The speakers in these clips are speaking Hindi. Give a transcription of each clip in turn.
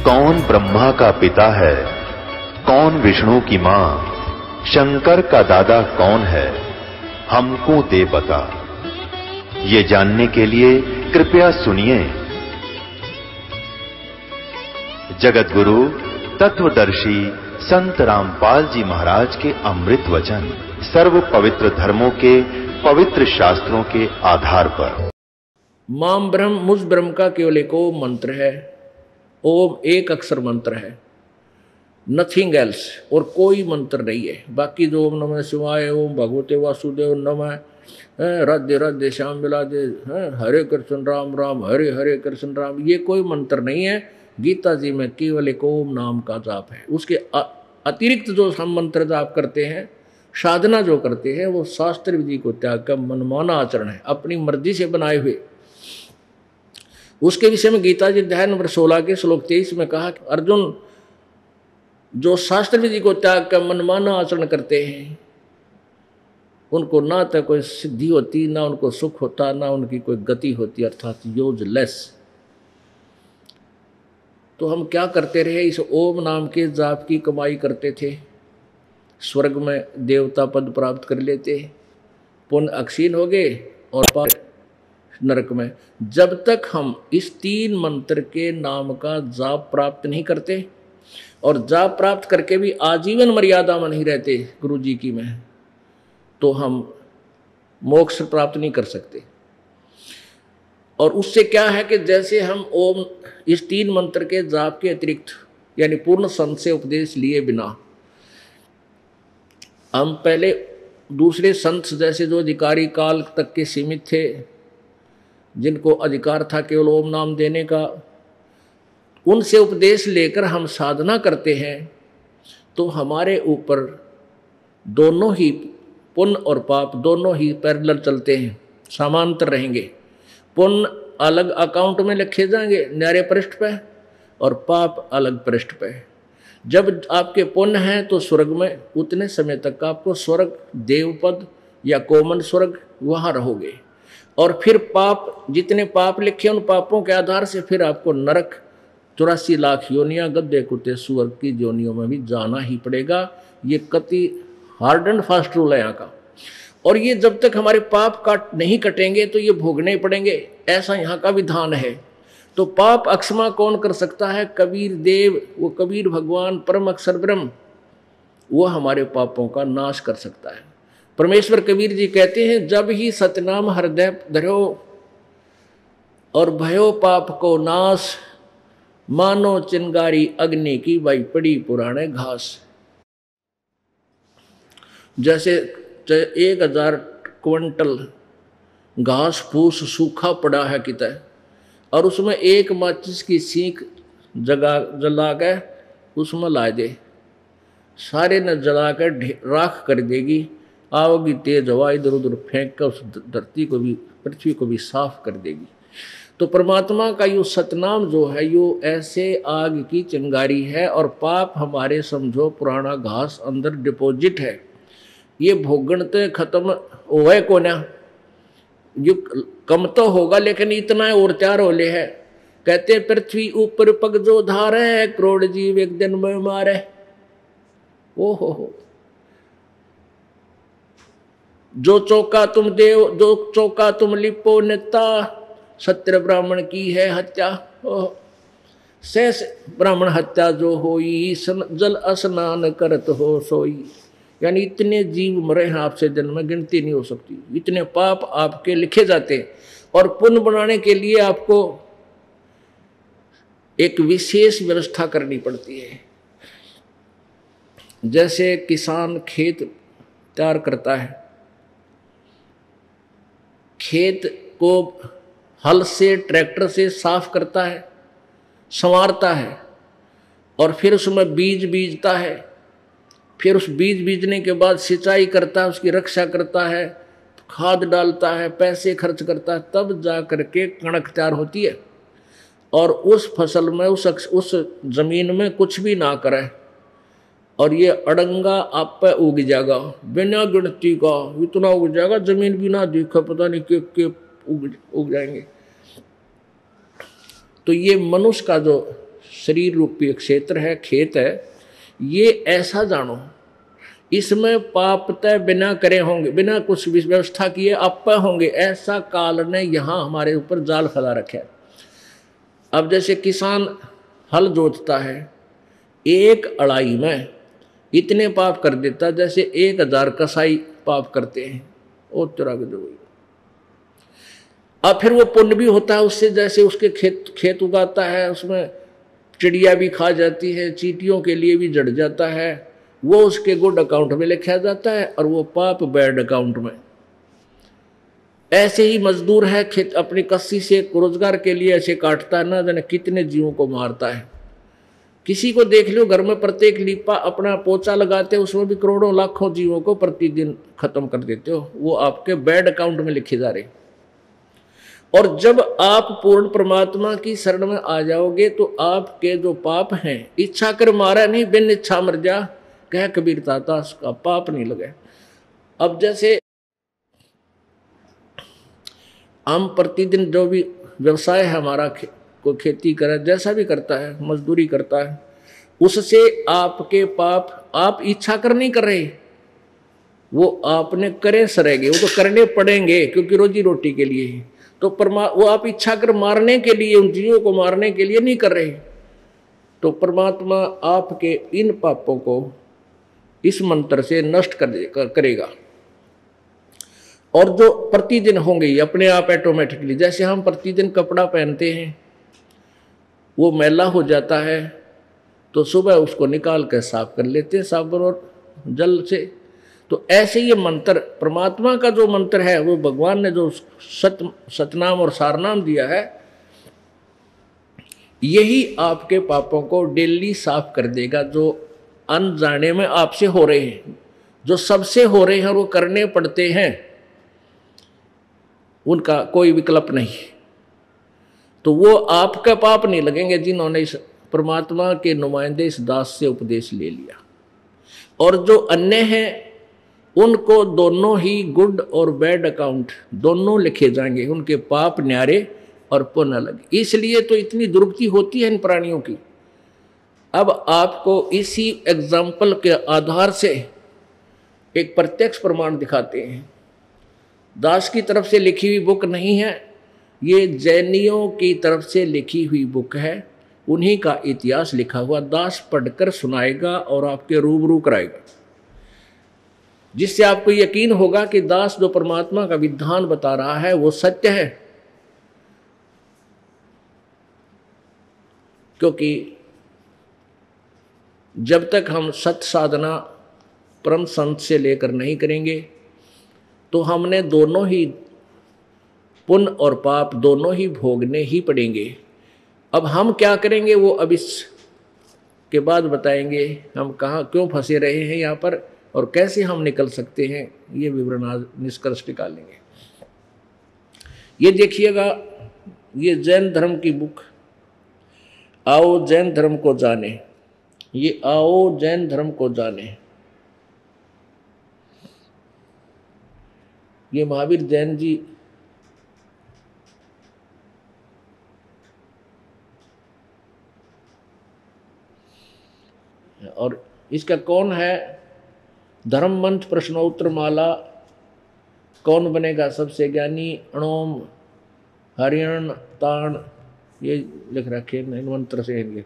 कौन ब्रह्मा का पिता है, कौन विष्णु की मां, शंकर का दादा कौन है, हमको दे बता। ये जानने के लिए कृपया सुनिए। जगत गुरु तत्वदर्शी संत रामपाल जी महाराज के अमृत वचन सर्व पवित्र धर्मों के पवित्र शास्त्रों के आधार पर। माम ब्रह्म, मुझ ब्रह्म का केवल एक ओम मंत्र है। ओम एक अक्षर मंत्र है, नथिंग एल्स, और कोई मंत्र नहीं है। बाकी जो ओम नमः शिवाय, ओम भगवते वासुदेव नमः, राधे राधे श्याम विलादे, हरे कृष्ण राम राम हरे हरे कृष्ण राम, ये कोई मंत्र नहीं है। गीता जी में केवल एक ओम नाम का जाप है। उसके अतिरिक्त जो हम मंत्र जाप करते हैं, साधना जो करते हैं, वो शास्त्र विधि को त्याग कर मनमाना आचरण है, अपनी मर्जी से बनाए हुए। उसके विषय में गीता जी अध्याय नंबर 16 के श्लोक 23 में कहा कि अर्जुन, जो शास्त्र विधि को त्याग कर मनमाना आचरण करते हैं, उनको ना तो कोई सिद्धि होती, ना उनको सुख होता, ना उनकी कोई गति होती, अर्थात यूजलेस। तो हम क्या करते रहे? इस ओम नाम के जाप की कमाई करते थे, स्वर्ग में देवता पद प्राप्त कर लेते, पुण्य अक्षीण हो गए और पाप नरक में। जब तक हम इस 3 मंत्र के नाम का जाप प्राप्त नहीं करते, और जाप प्राप्त करके भी आजीवन मर्यादा में नहीं रहते गुरु जी की में, तो हम मोक्ष प्राप्त नहीं कर सकते। और उससे क्या है कि जैसे हम ओम इस 3 मंत्र के जाप के अतिरिक्त, यानी पूर्ण संत से उपदेश लिए बिना, हम पहले दूसरे संत जैसे जो अधिकारी काल तक के सीमित थे, जिनको अधिकार था केवल ओम नाम देने का, उनसे उपदेश लेकर हम साधना करते हैं, तो हमारे ऊपर दोनों ही पुण्य और पाप दोनों ही पैरेलल चलते हैं, समांतर रहेंगे। पुण्य अलग अकाउंट में लिखे जाएंगे न्यारे पृष्ठ पे, और पाप अलग पृष्ठ पे। जब आपके पुण्य हैं तो स्वर्ग में उतने समय तक आपको स्वर्ग, देवपद या कोमन स्वर्ग, वहाँ रहोगे। और फिर पाप, जितने पाप लिखे उन पापों के आधार से फिर आपको नरक, 84 लाख योनियाँ, गद्दे कुत्ते सुअर की योनियों में भी जाना ही पड़ेगा। ये कति हार्ड एंड फास्ट रूल है यहाँ का। और ये जब तक हमारे पाप नहीं कटेंगे तो ये भोगने ही पड़ेंगे, ऐसा यहाँ का विधान है। तो पाप अक्षमा कौन कर सकता है? कबीर देव, वो कबीर भगवान परम अक्षर ब्रह्म, वो हमारे पापों का नाश कर सकता है। परमेश्वर कबीर जी कहते हैं, जब ही सतनाम हृदय धरो और भयो पाप को नाश, मानो चिंगारी अग्नि की बाई पड़ी पुराने घास। जैसे 1000 क्विंटल घास फूस सूखा पड़ा है कितने, और उसमें एक माचिस की सीख जला के उसमें ला दे, सारे न जला कर राख कर देगी। आओगी तेज हवा, इधर उधर फेंक कर उस धरती को भी, पृथ्वी को भी साफ कर देगी। तो परमात्मा का यो सतनाम जो है, यो ऐसे आग की चिंगारी है, और पाप हमारे समझो पुराना घास अंदर डिपॉजिट है। ये भोगन तो खत्म होए को ना, यो कम तो होगा लेकिन इतना और 4 होले है। कहते पृथ्वी ऊपर पग जो धार है, करोड़ जीव एक दिन में मारे। ओ हो, जो चौका तुम देव, जो चौका तुम लिपो नेता, सत्य ब्राह्मण की है हत्या। शेष ब्राह्मण हत्या जो होई, जल स्नान करत हो सोई। यानी इतने जीव मरे हैं आपसे दिन में, गिनती नहीं हो सकती। इतने पाप आपके लिखे जाते हैं, और पुण्य बनाने के लिए आपको एक विशेष व्यवस्था करनी पड़ती है। जैसे किसान खेत तैयार करता है, खेत को हल से, ट्रैक्टर से साफ करता है, संवारता है, और फिर उसमें बीज बीजता है। फिर उस बीज बीजने के बाद सिंचाई करता है, उसकी रक्षा करता है, खाद डालता है, पैसे खर्च करता है, तब जा करके कणक तैयार होती है। और उस फसल में, उस जमीन में कुछ भी ना करे, और ये अड़ंगा आप पे उग जाएगा, बिना गिनती का इतना उग जाएगा, जमीन भी ना देखा, पता नहीं के उग जाएंगे। तो ये मनुष्य का जो शरीर रूपी क्षेत्र है, खेत है, ये ऐसा जानो इसमें पाप तय बिना करे होंगे, बिना कुछ व्यवस्था किए आप होंगे, ऐसा काल ने यहाँ हमारे ऊपर जाल फैला रखा है। अब जैसे किसान हल जोतता है, एक अड़ाई में इतने पाप कर देता जैसे 1000 कसाई पाप करते हैं। ओ तेरा जो अब फिर वो पुण्य भी होता है उससे, जैसे उसके खेत उगाता है, उसमें चिड़िया भी खा जाती है, चींटियों के लिए भी जड़ जाता है, वो उसके गुड अकाउंट में लिखा जाता है और वो पाप बैड अकाउंट में। ऐसे ही मजदूर है, खेत अपनी कस्सी से रोजगार के लिए ऐसे काटता है, ना जाने कितने जीवों को मारता है। किसी को देख लो घर में प्रत्येक लीपा अपना पोचा लगाते हो, उसमें भी करोड़ों लाखों जीवों को प्रतिदिन खत्म कर देते हो, वो आपके बैड अकाउंट में लिखे जा रहे। और जब आप पूर्ण परमात्मा की शरण में आ जाओगे तो आपके जो पाप हैं, इच्छा कर मारा नहीं बिन इच्छा मर जा, कह कबीर ताता, उसका पाप नहीं लगे। अब जैसे हम प्रतिदिन जो भी व्यवसाय है हमारा, कोई खेती करे, जैसा भी करता है, मजदूरी करता है, उससे आपके पाप आप इच्छा कर नहीं कर रहे, वो आपने करे सरेंगे, वो तो करने पड़ेंगे क्योंकि रोजी रोटी के लिए ही। तो वो आप इच्छा कर मारने के लिए, उन जीवों को मारने के लिए नहीं कर रहे। तो परमात्मा आपके इन पापों को इस मंत्र से नष्ट करेगा। और जो प्रतिदिन होंगे अपने आप ऑटोमेटिकली, जैसे हम प्रतिदिन कपड़ा पहनते हैं, वो मैला हो जाता है तो सुबह उसको निकाल कर साफ कर लेते हैं साबुन और जल से। तो ऐसे ये मंत्र, परमात्मा का जो मंत्र है, वो भगवान ने जो सतनाम और सारनाम दिया है, यही आपके पापों को डेली साफ कर देगा। जो अनजाने में आपसे हो रहे हैं, जो सबसे हो रहे हैं, वो करने पड़ते हैं, उनका कोई विकल्प नहीं, तो वो आपका पाप नहीं लगेंगे जिन्होंने इस परमात्मा के नुमाइंदे इस दास से उपदेश ले लिया। और जो अन्य हैं उनको दोनों ही गुड और बैड अकाउंट दोनों लिखे जाएंगे, उनके पाप न्यारे और पुण्य लगे। इसलिए तो इतनी दुर्गति होती है इन प्राणियों की। अब आपको इसी एग्जाम्पल के आधार से एक प्रत्यक्ष प्रमाण दिखाते हैं। दास की तरफ से लिखी हुई बुक नहीं है, ये जैनियों की तरफ से लिखी हुई बुक है। उन्हीं का इतिहास लिखा हुआ दास पढ़कर सुनाएगा और आपके रूबरू कराएगा, जिससे आपको यकीन होगा कि दास जो परमात्मा का विधान बता रहा है वो सत्य है। क्योंकि जब तक हम सत्य साधना परम संत से लेकर नहीं करेंगे तो हमने दोनों ही पुण्य और पाप दोनों ही भोगने ही पड़ेंगे। अब हम क्या करेंगे वो अब इस के बाद बताएंगे, हम कहाँ क्यों फंसे रहे हैं यहाँ पर और कैसे हम निकल सकते हैं, ये विवरण आज निष्कर्ष निकालेंगे। ये देखिएगा, ये जैन धर्म की बुक आओ जैन धर्म को जाने, ये आओ जैन धर्म को जाने, ये महावीर जैन जी और इसका कौन है, धर्म मंथ प्रश्नोत्तर माला, कौन बनेगा सबसे ज्ञानी, अणोम हरियण ताण, ये लिख रखे मंत्र से इनके।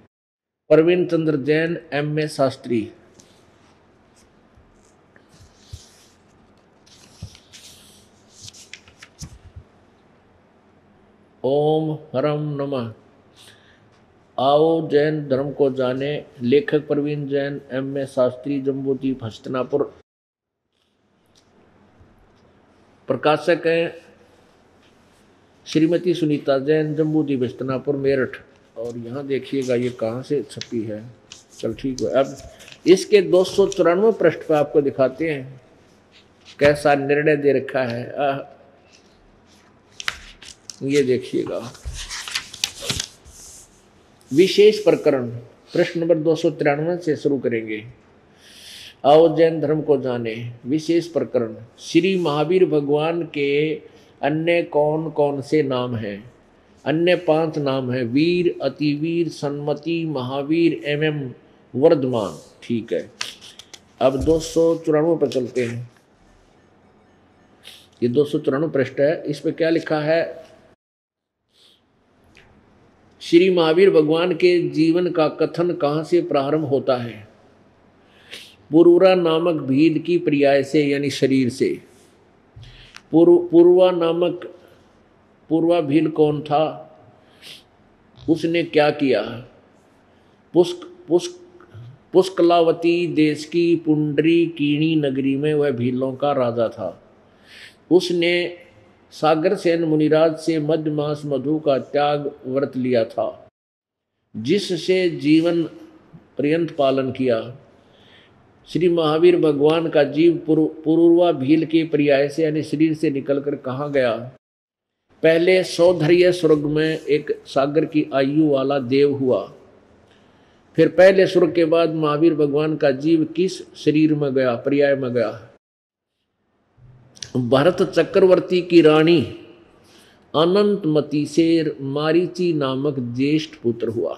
प्रवीण चंद्र जैन M.A. शास्त्री। ओम हरम नमः। आओ जैन धर्म को जाने, लेखक प्रवीण जैन M.A. शास्त्री, जम्बूद्वीप हस्तिनापुर। प्रकाशक हैं श्रीमती सुनीता जैन, जम्बूद्वीप हस्तिनापुर मेरठ। और यहाँ देखिएगा ये कहाँ से छपी है। चल ठीक है, अब इसके 294 पृष्ठ पर आपको दिखाते हैं कैसा निर्णय दे रखा है। ये देखिएगा, विशेष प्रकरण प्रश्न नंबर 293 से शुरू करेंगे। आओ जैन धर्म को जाने, विशेष प्रकरण। श्री महावीर भगवान के अन्य कौन कौन से नाम हैं? अन्य 5 नाम है वीर, अतिवीर, सन्मति, महावीर एवं वर्धमान। ठीक है, अब 294 पर चलते हैं। ये 294 पृष्ठ है। इस पे क्या लिखा है? श्री महावीर भगवान के जीवन का कथन कहाँ से प्रारंभ होता है? पुरूरा नामक भील की पर्याय से, यानी शरीर से। पूर्वा भील कौन था? उसने क्या किया? पुष्कलावती देश की पुंडरीकीणी नगरी में वह भीलों का राजा था। उसने सागरसेन मुनिराज से मध्य मास मधु का त्याग व्रत लिया था, जिससे जीवन पर्यंत पालन किया। श्री महावीर भगवान का जीव पूर्वा भील के पर्याय से, यानी शरीर से निकलकर कहाँ गया? पहले सौधर्य स्वर्ग में एक सागर की आयु वाला देव हुआ। फिर पहले स्वर्ग के बाद महावीर भगवान का जीव किस शरीर में गया? पर्याय में गया। भरत चक्रवर्ती की रानी अनंतमती से मारीची नामक ज्येष्ठ पुत्र हुआ।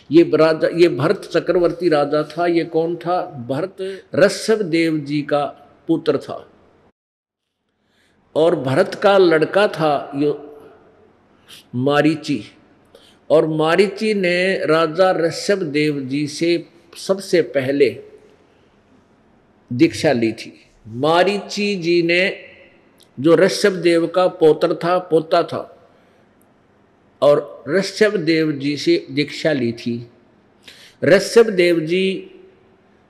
ये भरत चक्रवर्ती राजा था। ये कौन था? भरत ऋषभ देव जी का पुत्र था, और भरत का लड़का था ये मारीची। और मारीची ने राजा ऋषभ देव जी से सबसे पहले दीक्षा ली थी। मारीची जी ने, जो ऋषभ देव का पोता था, और ऋषभ देव जी से दीक्षा ली थी। ऋषभ देव जी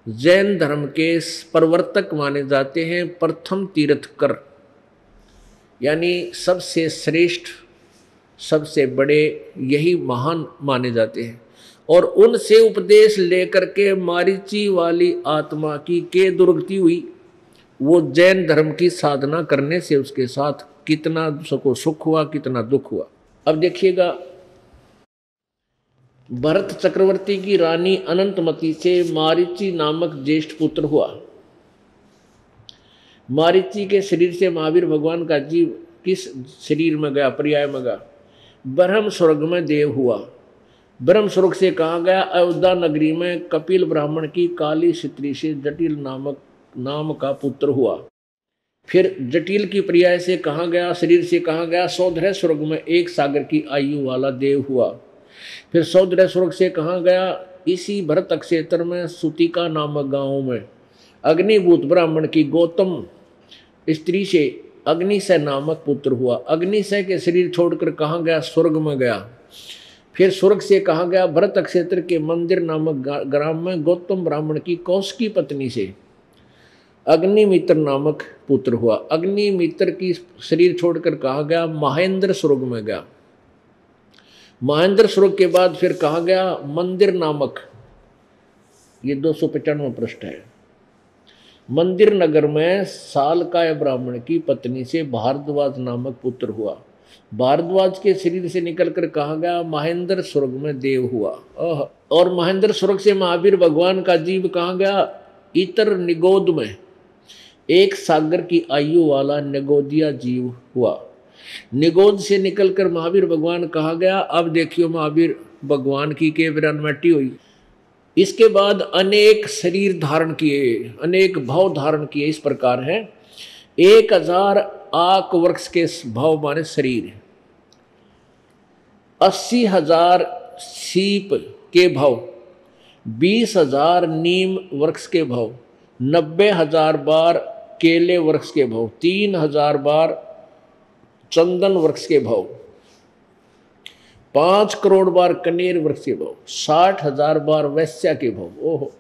जैन धर्म के प्रवर्तक माने जाते हैं, प्रथम तीर्थकर, यानी सबसे श्रेष्ठ, सबसे बड़े, यही महान माने जाते हैं। और उनसे उपदेश लेकर के मारीची वाली आत्मा की दुर्गति हुई। वो जैन धर्म की साधना करने से उसके साथ कितना सुख हुआ, कितना दुख हुआ। अब देखिएगा, भरत चक्रवर्ती की रानी अनंतमती से मारीची नामक ज्येष्ठ पुत्र हुआ। मारीची के शरीर से महावीर भगवान का जीव किस शरीर में गया? पर्याय में गया। ब्रह्म स्वर्ग में देव हुआ। ब्रह्म स्वर्ग से कहाँ गया? अयोध्या नगरी में कपिल ब्राह्मण की काली स्त्री से जटिल नाम का पुत्र हुआ। फिर जटिल की पर्याय से कहाँ गया? शरीर से कहाँ गया? सौधर्य स्वर्ग में एक सागर की आयु वाला देव हुआ। फिर सौधर्य स्वर्ग से कहाँ गया? इसी भरत क्षेत्र में सुतिका नामक गांव में अग्निभूत ब्राह्मण की गौतम स्त्री से अग्निशय नामक पुत्र हुआ। अग्निशय के शरीर छोड़कर कहाँ गया? स्वर्ग में गया। फिर स्वर्ग से कहाँ गया? भरत क्षेत्र के मंदिर नामक ग्राम में गौतम ब्राह्मण की कौशिकी पत्नी से अग्निमित्र नामक पुत्र हुआ। अग्निमित्र की शरीर छोड़कर कहाँ गया? महेंद्र स्वर्ग में गया। महेंद्र स्वर्ग के बाद फिर कहाँ गया? मंदिर नामक, ये 295 पृष्ठ है। मंदिर नगर में सालकाय ब्राह्मण की पत्नी से भारद्वाज नामक पुत्र हुआ। भारद्वाज के शरीर से निकलकर कहाँ गया? महेंद्र स्वर्ग में देव हुआ। और महेंद्र स्वर्ग से महावीर भगवान का जीव कहाँ गया? इतर निगोद में एक सागर की आयु वाला निगोदिया जीव हुआ। निगोद से निकलकर महावीर भगवान कहाँ गया? अब देखियो, महावीर भगवान की के विरानमटी हुई। इसके बाद अनेक शरीर धारण किए, अनेक भाव धारण किए। इस प्रकार है 1000 आक वृक्ष के भाव माने शरीर, 80,000 सीप के भाव, 20,000 नीम वृक्ष के भाव, 90,000 बार केले वृक्ष के भाव, 3,000 बार चंदन वृक्ष के भाव, 5 करोड़ बार कनेर वृक्ष के भाव, 60,000 बार वैश्या के भाव, ओहो,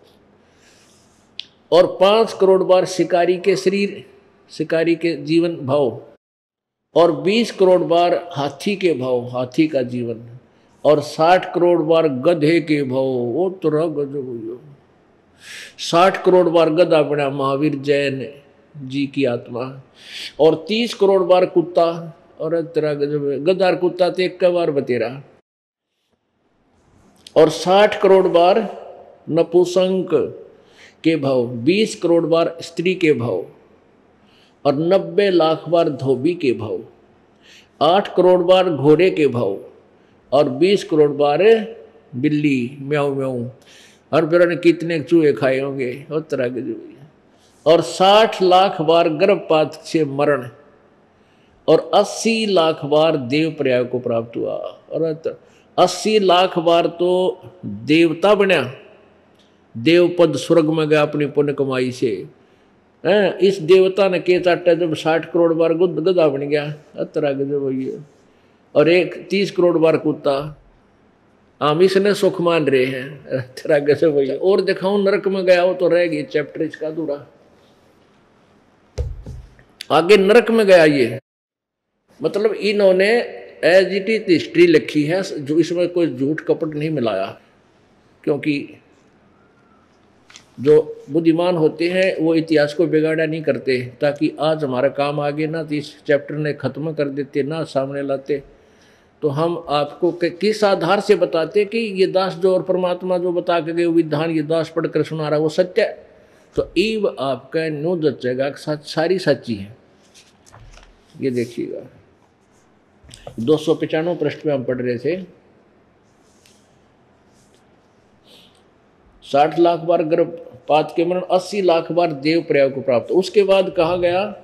और 5 करोड़ बार शिकारी के शरीर, शिकारी के जीवन भाव, और 20 करोड़ बार हाथी के भाव, हाथी का जीवन, और 60 करोड़ बार गधे के भाव। वो तरह गजब, 60 करोड़ बार गधा बना महावीर जैन जी की आत्मा, और 30 करोड़ बार कुत्ता, और तेरा गजब, गधा कुत्ता तो एक बार बतेरा, और 60 करोड़ बार नपुंसक के भाव, 20 करोड़ बार स्त्री के भाव, और 90 लाख बार धोबी के भाव, 8 करोड़ बार घोड़े के भाव और 20 करोड़ बार बिल्ली म्याऊ म्याऊ, और फिर उन्होंने कितने चूहे खाए होंगे उस तरह के जो, और 60 लाख बार गर्भपात से मरण और 80 लाख बार देव पर्याय को प्राप्त हुआ। और 80 लाख बार तो देवता बनया, देव पद स्वर्ग में गया अपनी पुण्य कमाई से। इस देवता ने के चाटा जब 60 करोड़ बार गधा बन गया तरह के जो वही है, और एक 30 करोड़ बार कुत्ता, हम इसने सुख मान रहे हैं तरह के से वही। और दिखाऊं नरक में गया हो तो रह गई चैप्टर इसका अधूरा, आगे नरक में गया ये, मतलब इन्होंने एज इट इज हिस्ट्री लिखी है, जो इसमें कोई झूठ कपट नहीं मिलाया, क्योंकि जो बुद्धिमान होते हैं वो इतिहास को बिगाड़ा नहीं करते, ताकि आज हमारा काम आगे ना तो इस चैप्टर ने खत्म कर देते ना सामने लाते। तो हम आपको किस आधार से बताते कि ये दास जो और परमात्मा जो बता के गए विधान ये दास पढ़कर सुना रहा है वो सत्य है, तो ईव आपका न्यू जचेगा सारी सच्ची है। ये देखिएगा 295 पृष्ठ पे हम पढ़ रहे थे, 60 लाख बार गर्भपात के मरण, 80 लाख बार देव पर्याय को प्राप्त। उसके बाद कहा गया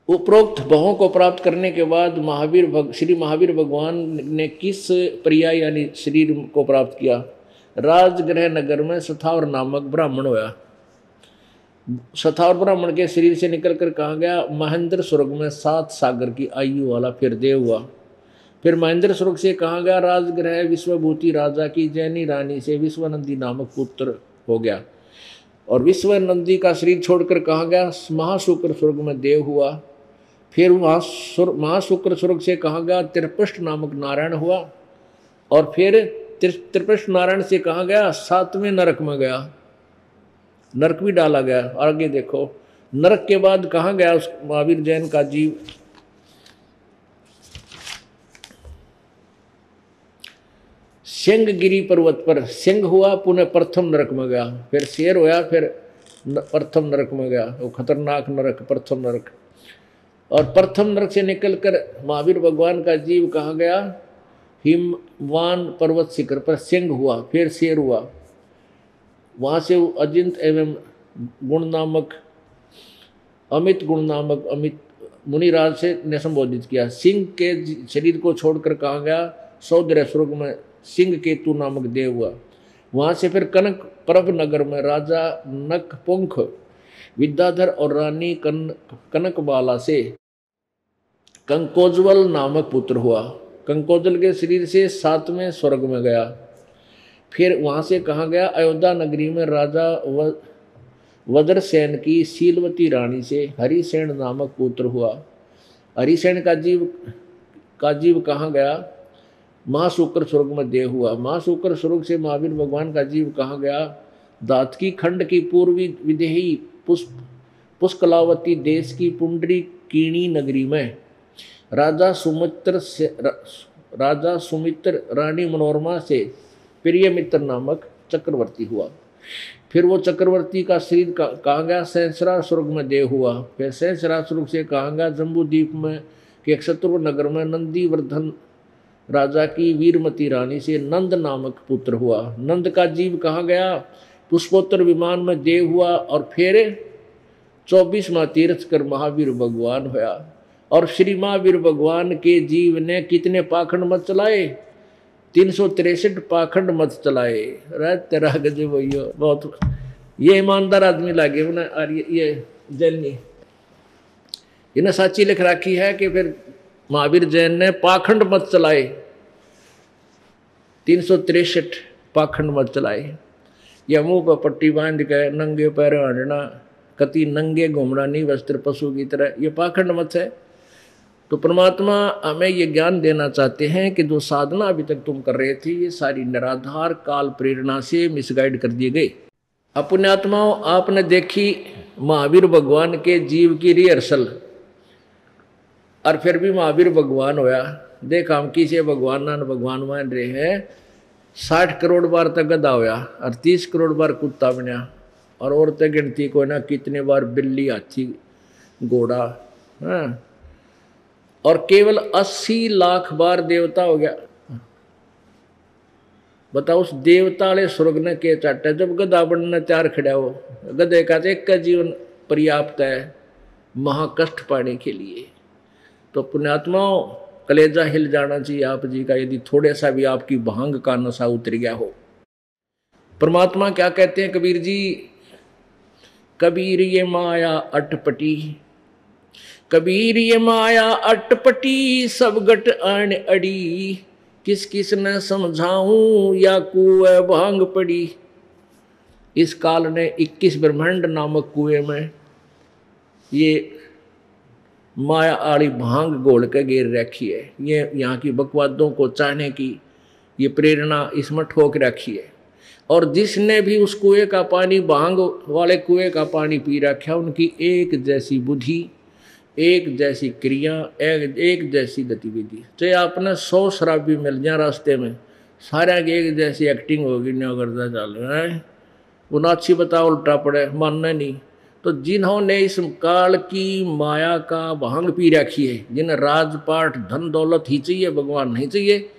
उपरोक्त भवों को प्राप्त करने के बाद श्री महावीर भगवान ने किस पर्याय यानी शरीर को प्राप्त किया? राजगृह नगर में सथावर नामक ब्राह्मण होया। सथावर ब्राह्मण के शरीर से निकलकर कहा गया महेंद्र स्वर्ग में 7 सागर की आयु वाला फिर देव हुआ। फिर महेंद्र स्वर्ग से कहा गया राजगृह विश्वभूति राजा की जैनी रानी से विश्वनंदी नामक पुत्र हो गया, और विश्वनंदी का शरीर छोड़कर कहा गया महाशुक्र स्वर्ग में देव हुआ। फिर वहाँ महाशुक्र स्वर्ग से कहा गया त्रिपृष्ठ नामक नारायण हुआ, और फिर त्रिपृष्ठ नारायण से कहा गया 7वें नरक में गया, नरक भी डाला गया। आगे देखो नरक के बाद कहा गया उस महावीर जैन का जीव सिंहगिरी पर्वत पर सिंह हुआ, पुनः प्रथम नरक में गया, फिर शेर होया, फिर प्रथम नरक में गया, वो खतरनाक नरक प्रथम नरक। और प्रथम नरक से निकलकर महावीर भगवान का जीव कहा गया हिमवान पर्वत शिखर पर सिंह हुआ, फिर शेर हुआ, वहाँ से अजिंत एवं गुण नामक अमित गुण नामक अमित मुनिराज से ने संबोधित किया। सिंह के शरीर को छोड़कर कहा गया सौदर्य स्वर्ग में सिंह केतु नामक देव हुआ। वहाँ से फिर कनक प्रभ नगर में राजा नकपुंख विद्याधर और रानी कनकबाला से कंकोज्वल नामक पुत्र हुआ। कंकोज्वल के शरीर से 7वें स्वर्ग में गया। फिर वहाँ से कहा गया अयोध्या नगरी में राजा वज्रसेन की शीलवती रानी से हरिसेन नामक पुत्र हुआ। हरिसेन का जीव कहा गया महाशुक्र स्वर्ग में देव हुआ। महाशुक्र स्वर्ग से महावीर भगवान का जीव कहा गया दातकी खंड की पूर्वी विदेही पुष्कलावती देश की पुंडरी कीणी नगरी में राजा सुमित्र रानी मनोरमा से प्रिय मित्र नामक चक्रवर्ती हुआ। फिर वो चक्रवर्ती का शरीर कहा गया सहस्रा स्वर्ग में देव हुआ। फिर सहस्रा स्वर्ग से कहा गया जम्बू द्वीप में के क्षत्रुव नगर में नंदीवर्धन राजा की वीरमती रानी से नंद नामक पुत्र हुआ। नंद का जीव कहा गया पुष्पोत्तर विमान में देव हुआ, और फिर 24वां तीर्थ कर महावीर भगवान हुआ। और श्री महावीर भगवान के जीव ने कितने पाखंड मत चलाए? 363 पाखंड मत चलाए। तेरा गजब भैया, बहुत ये ईमानदार आदमी लागे ना। और ये जैनी इन्हें साची लिख रखी है कि फिर महावीर जैन ने पाखंड मत चलाए, 363 पाखंड मत चलाए। या मुंह पर पट्टी बांध के नंगे पैर हटना, कति नंगे घूमना नहीं वस्त्र पशु की तरह, ये पाखंड मत है। तो परमात्मा हमें ये ज्ञान देना चाहते हैं कि जो साधना अभी तक तुम कर रहे थे ये सारी निराधार काल प्रेरणा से मिसगाइड कर दिए गए। अपने आत्माओं आपने देखी महावीर भगवान के जीव की रिहर्सल, और फिर भी महावीर भगवान होया। देखा हम किसे भगवान ना भगवान मान रहे हैं। 60 करोड़ बार तक गधा होया और 30 करोड़ बार कुत्ता बना, और औरतें गिनती को ना कितने बार बिल्ली हाथी घोड़ा। हाँ और केवल 80 लाख बार देवता हो गया। बताओ उस देवता वाले स्वर्ग ने के चाटा जब गधा बनने तैयार खड़ा हो, गधे का एक का जीवन पर्याप्त है महाकष्ट पाने के लिए। तो पुण्यात्माओं, कलेजा हिल जाना चाहिए आप जी का यदि थोड़े सा भी आपकी भांग का नशा उतर गया हो। परमात्मा क्या कहते हैं कबीर जी, कबीर ये माया अटपटी, कबीर ये माया अटपटी, सब गट आन अड़ी, किस किस न समझाऊं या कुएं भांग पड़ी। इस काल ने 21 ब्रह्मांड नामक कुएं में ये माया आड़ी भांग गोल के गिर रखी है। ये यहाँ की बकवादों को चाहने की ये प्रेरणा इसमें ठोक रखी है। और जिसने भी उस कुएं का पानी, भांग वाले कुएं का पानी पी रखा, उनकी एक जैसी बुद्धि, एक जैसी क्रिया, एक जैसी गतिविधि। चाहे आपने 100 शराब भी मिल जाए रास्ते में, सारा की एक जैसी एक्टिंग होगी, न करता चल रहा है वो नाची बताओ उल्टा पड़े, मानना नहीं। तो जिन्होंने इस काल की माया का भांग पी रखी है, जिन्हें राजपाट धन दौलत ही चाहिए, भगवान नहीं चाहिए,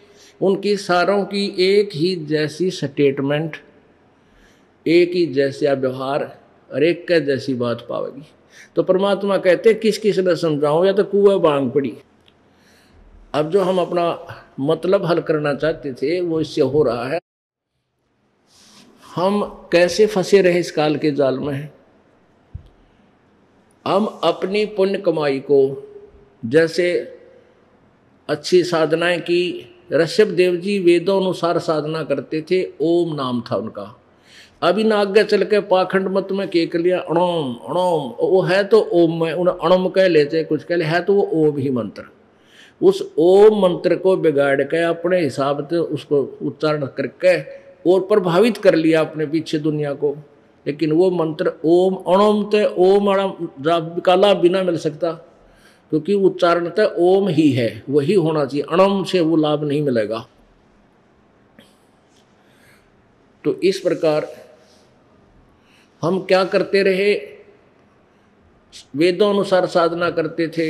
उनकी सारों की एक ही जैसी स्टेटमेंट, एक ही जैसा व्यवहार और एक का जैसी बात पावेगी। तो परमात्मा कहते हैं किस किस ने समझाऊं, या तो कुएं भांग पड़ी। अब जो हम अपना मतलब हल करना चाहते थे वो इससे हो रहा है। हम कैसे फंसे रहे इस काल के जाल में। हम अपनी पुण्य कमाई को, जैसे अच्छी साधनाएं की, ऋषभ देव जी वेदों अनुसार साधना करते थे, ओम नाम था उनका। अभी ना आगे चल के पाखंड मत में केक लिया अणोम अणोम, वो है तो ओम में, उन्हें अणोम कह लेते कुछ कह ले, है तो वो ओम ही मंत्र। उस ओम मंत्र को बिगाड़ के अपने हिसाब से उसको उच्चारण करके और प्रभावित कर लिया अपने पीछे दुनिया को। लेकिन वो मंत्र ओम अणोम ते ओम अणम का लाभ भी ना मिल सकता, क्योंकि उच्चारण तो ओम ही है, वही होना चाहिए, अणम से वो लाभ नहीं मिलेगा। तो इस प्रकार हम क्या करते रहे, वेदों अनुसार साधना करते थे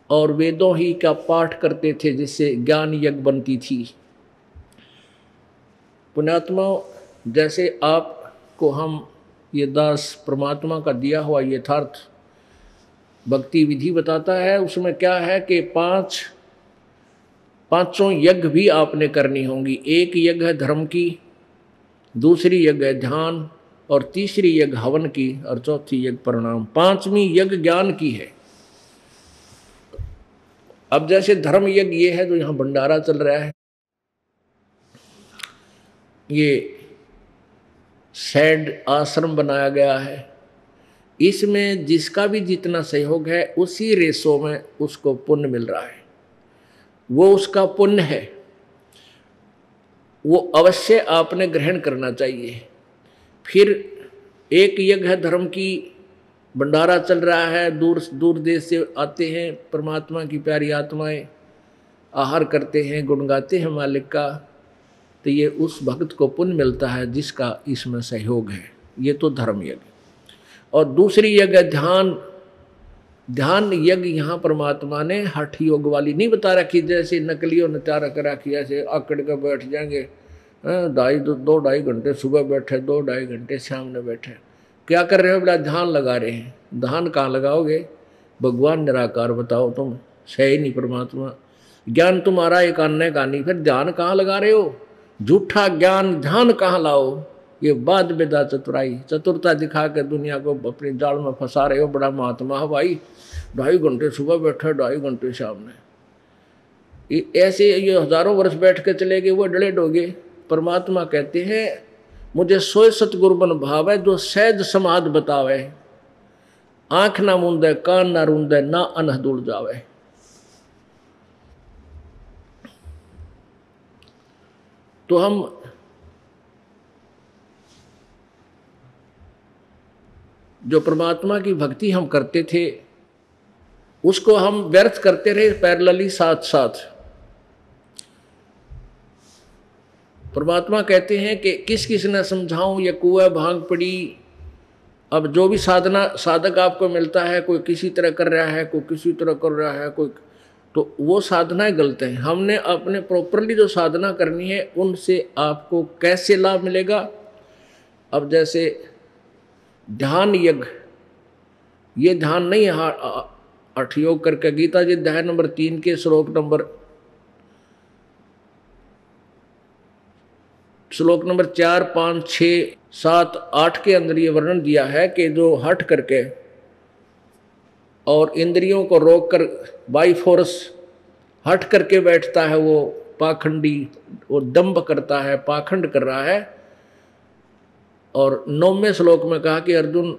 और वेदों ही का पाठ करते थे, जिससे ज्ञान यज्ञ बनती थी। पुण्यात्मा, जैसे आपको हम ये दास परमात्मा का दिया हुआ यथार्थ भक्ति विधि बताता है, उसमें क्या है कि पांचों यज्ञ भी आपने करनी होंगी। एक यज्ञ है धर्म की, दूसरी यज्ञ है ध्यान, और तीसरी यज्ञ हवन की, और चौथी यज्ञ प्रणाम। पांचवी यज्ञ ज्ञान की है। अब जैसे धर्म यज्ञ ये है जो यहाँ भंडारा चल रहा है, ये सैड आश्रम बनाया गया है, इसमें जिसका भी जितना सहयोग है उसी रेशों में उसको पुण्य मिल रहा है, वो उसका पुण्य है, वो अवश्य आपने ग्रहण करना चाहिए। फिर एक यज्ञ है धर्म की, भंडारा चल रहा है, दूर दूर देश से आते हैं परमात्मा की प्यारी आत्माएं, आहार करते हैं, गुण गाते हैं मालिक का, तो ये उस भक्त को पुण्य मिलता है जिसका इसमें सहयोग है। ये तो धर्म यज्ञ। और दूसरी यज्ञ ध्यान। ध्यान यज्ञ यहाँ परमात्मा ने हठ योग वाली नहीं बता रखी, जैसे नकलियों ने तैयार कर रखी, ऐसे आकड़ कर बैठ जाएंगे, 2-2.5 घंटे सुबह बैठे, 2-2.5 घंटे शाम में बैठे। क्या कर रहे हो? बोला ध्यान लगा रहे हैं। ध्यान कहाँ लगाओगे? भगवान निराकार बताओ, तुम है ही नहीं परमात्मा। ज्ञान तुम्हारा एक अन्य का नहीं, फिर ध्यान कहाँ लगा रहे हो? झूठा ज्ञान ध्यान कहाँ लाओ? ये बाद बेदा चतुराई, चतुरता दिखा के दुनिया को अपने जाल में फंसा रहे हो। बड़ा महात्मा है भाई, 2.5 घंटे सुबह बैठे, 2.5 घंटे शाम में, ऐसे ये हजारों वर्ष बैठ के चले गए, वो डले डोगे। परमात्मा कहते हैं मुझे सोए सतगुरु बन भावे, जो सहज समाध बतावे, आंख ना मूंदे, कान ना रूंदे, ना अनह दूर जावे। तो हम जो परमात्मा की भक्ति हम करते थे उसको हम व्यर्थ करते रहे पैरेलली साथ साथ। परमात्मा कहते हैं कि किस किस ने समझाऊं, ये कुएं भांग पड़ी, अब जो भी साधना साधक आपको मिलता है, कोई किसी तरह कर रहा है, कोई किसी तरह कर रहा है, कोई, तो वो साधनाएं गलत हैं। हमने अपने प्रॉपरली जो साधना करनी है उनसे आपको कैसे लाभ मिलेगा। अब जैसे ध्यान यज्ञ, ये ध्यान नहीं है हठ योग करके। गीता जी अध्याय नंबर 3 के श्लोक नंबर 4, 5, 6, 7, 8 के अंदर ये वर्णन दिया है कि जो हट करके और इंद्रियों को रोक कर बाई फोर्स हट करके बैठता है, वो पाखंडी, वो दंभ करता है, पाखंड कर रहा है। और 9वें श्लोक में कहा कि अर्जुन,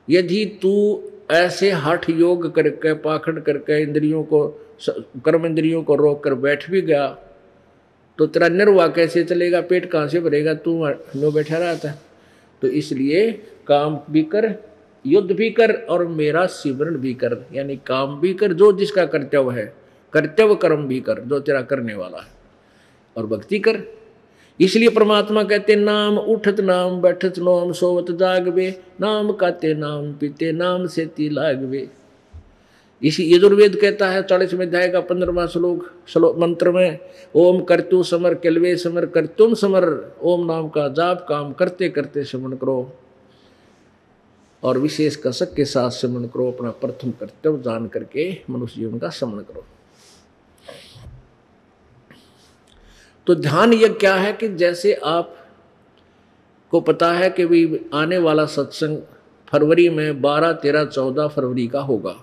यदि तू ऐसे हठ योग करके पाखंड करके इंद्रियों को, कर्म इंद्रियों को रोक कर बैठ भी गया तो तेरा निर्वाह कैसे चलेगा, पेट कहाँ से भरेगा, तू नो बैठा रहता है। तो इसलिए काम भी कर, युद्ध भी कर और मेरा सिमरण भी कर, यानी काम भी कर जो जिसका कर्तव्य है, कर्तव्य कर्म भी कर जो तेरा करने वाला है, और भक्ति कर। इसलिए परमात्मा कहते नाम उठत नाम बैठत नाम सोवत जागवे, नाम काते नाम पीते नाम से ती लागवे। इसी यजुर्वेद कहता है 40वें अध्याय का 15वां श्लोक मंत्र में, ओम करतु समर केलवे समर कर तुम समर, ओम नाम का जाप काम करते करते श्रवण करो और विशेष कसक के साथ श्रवण करो, अपना प्रथम कर्तव्य जान करके मनुष्य जीवन का श्रवण करो। तो ध्यान यज्ञ क्या है कि जैसे आप को पता है कि भी आने वाला सत्संग फरवरी में 12, 13, 14 फरवरी का होगा।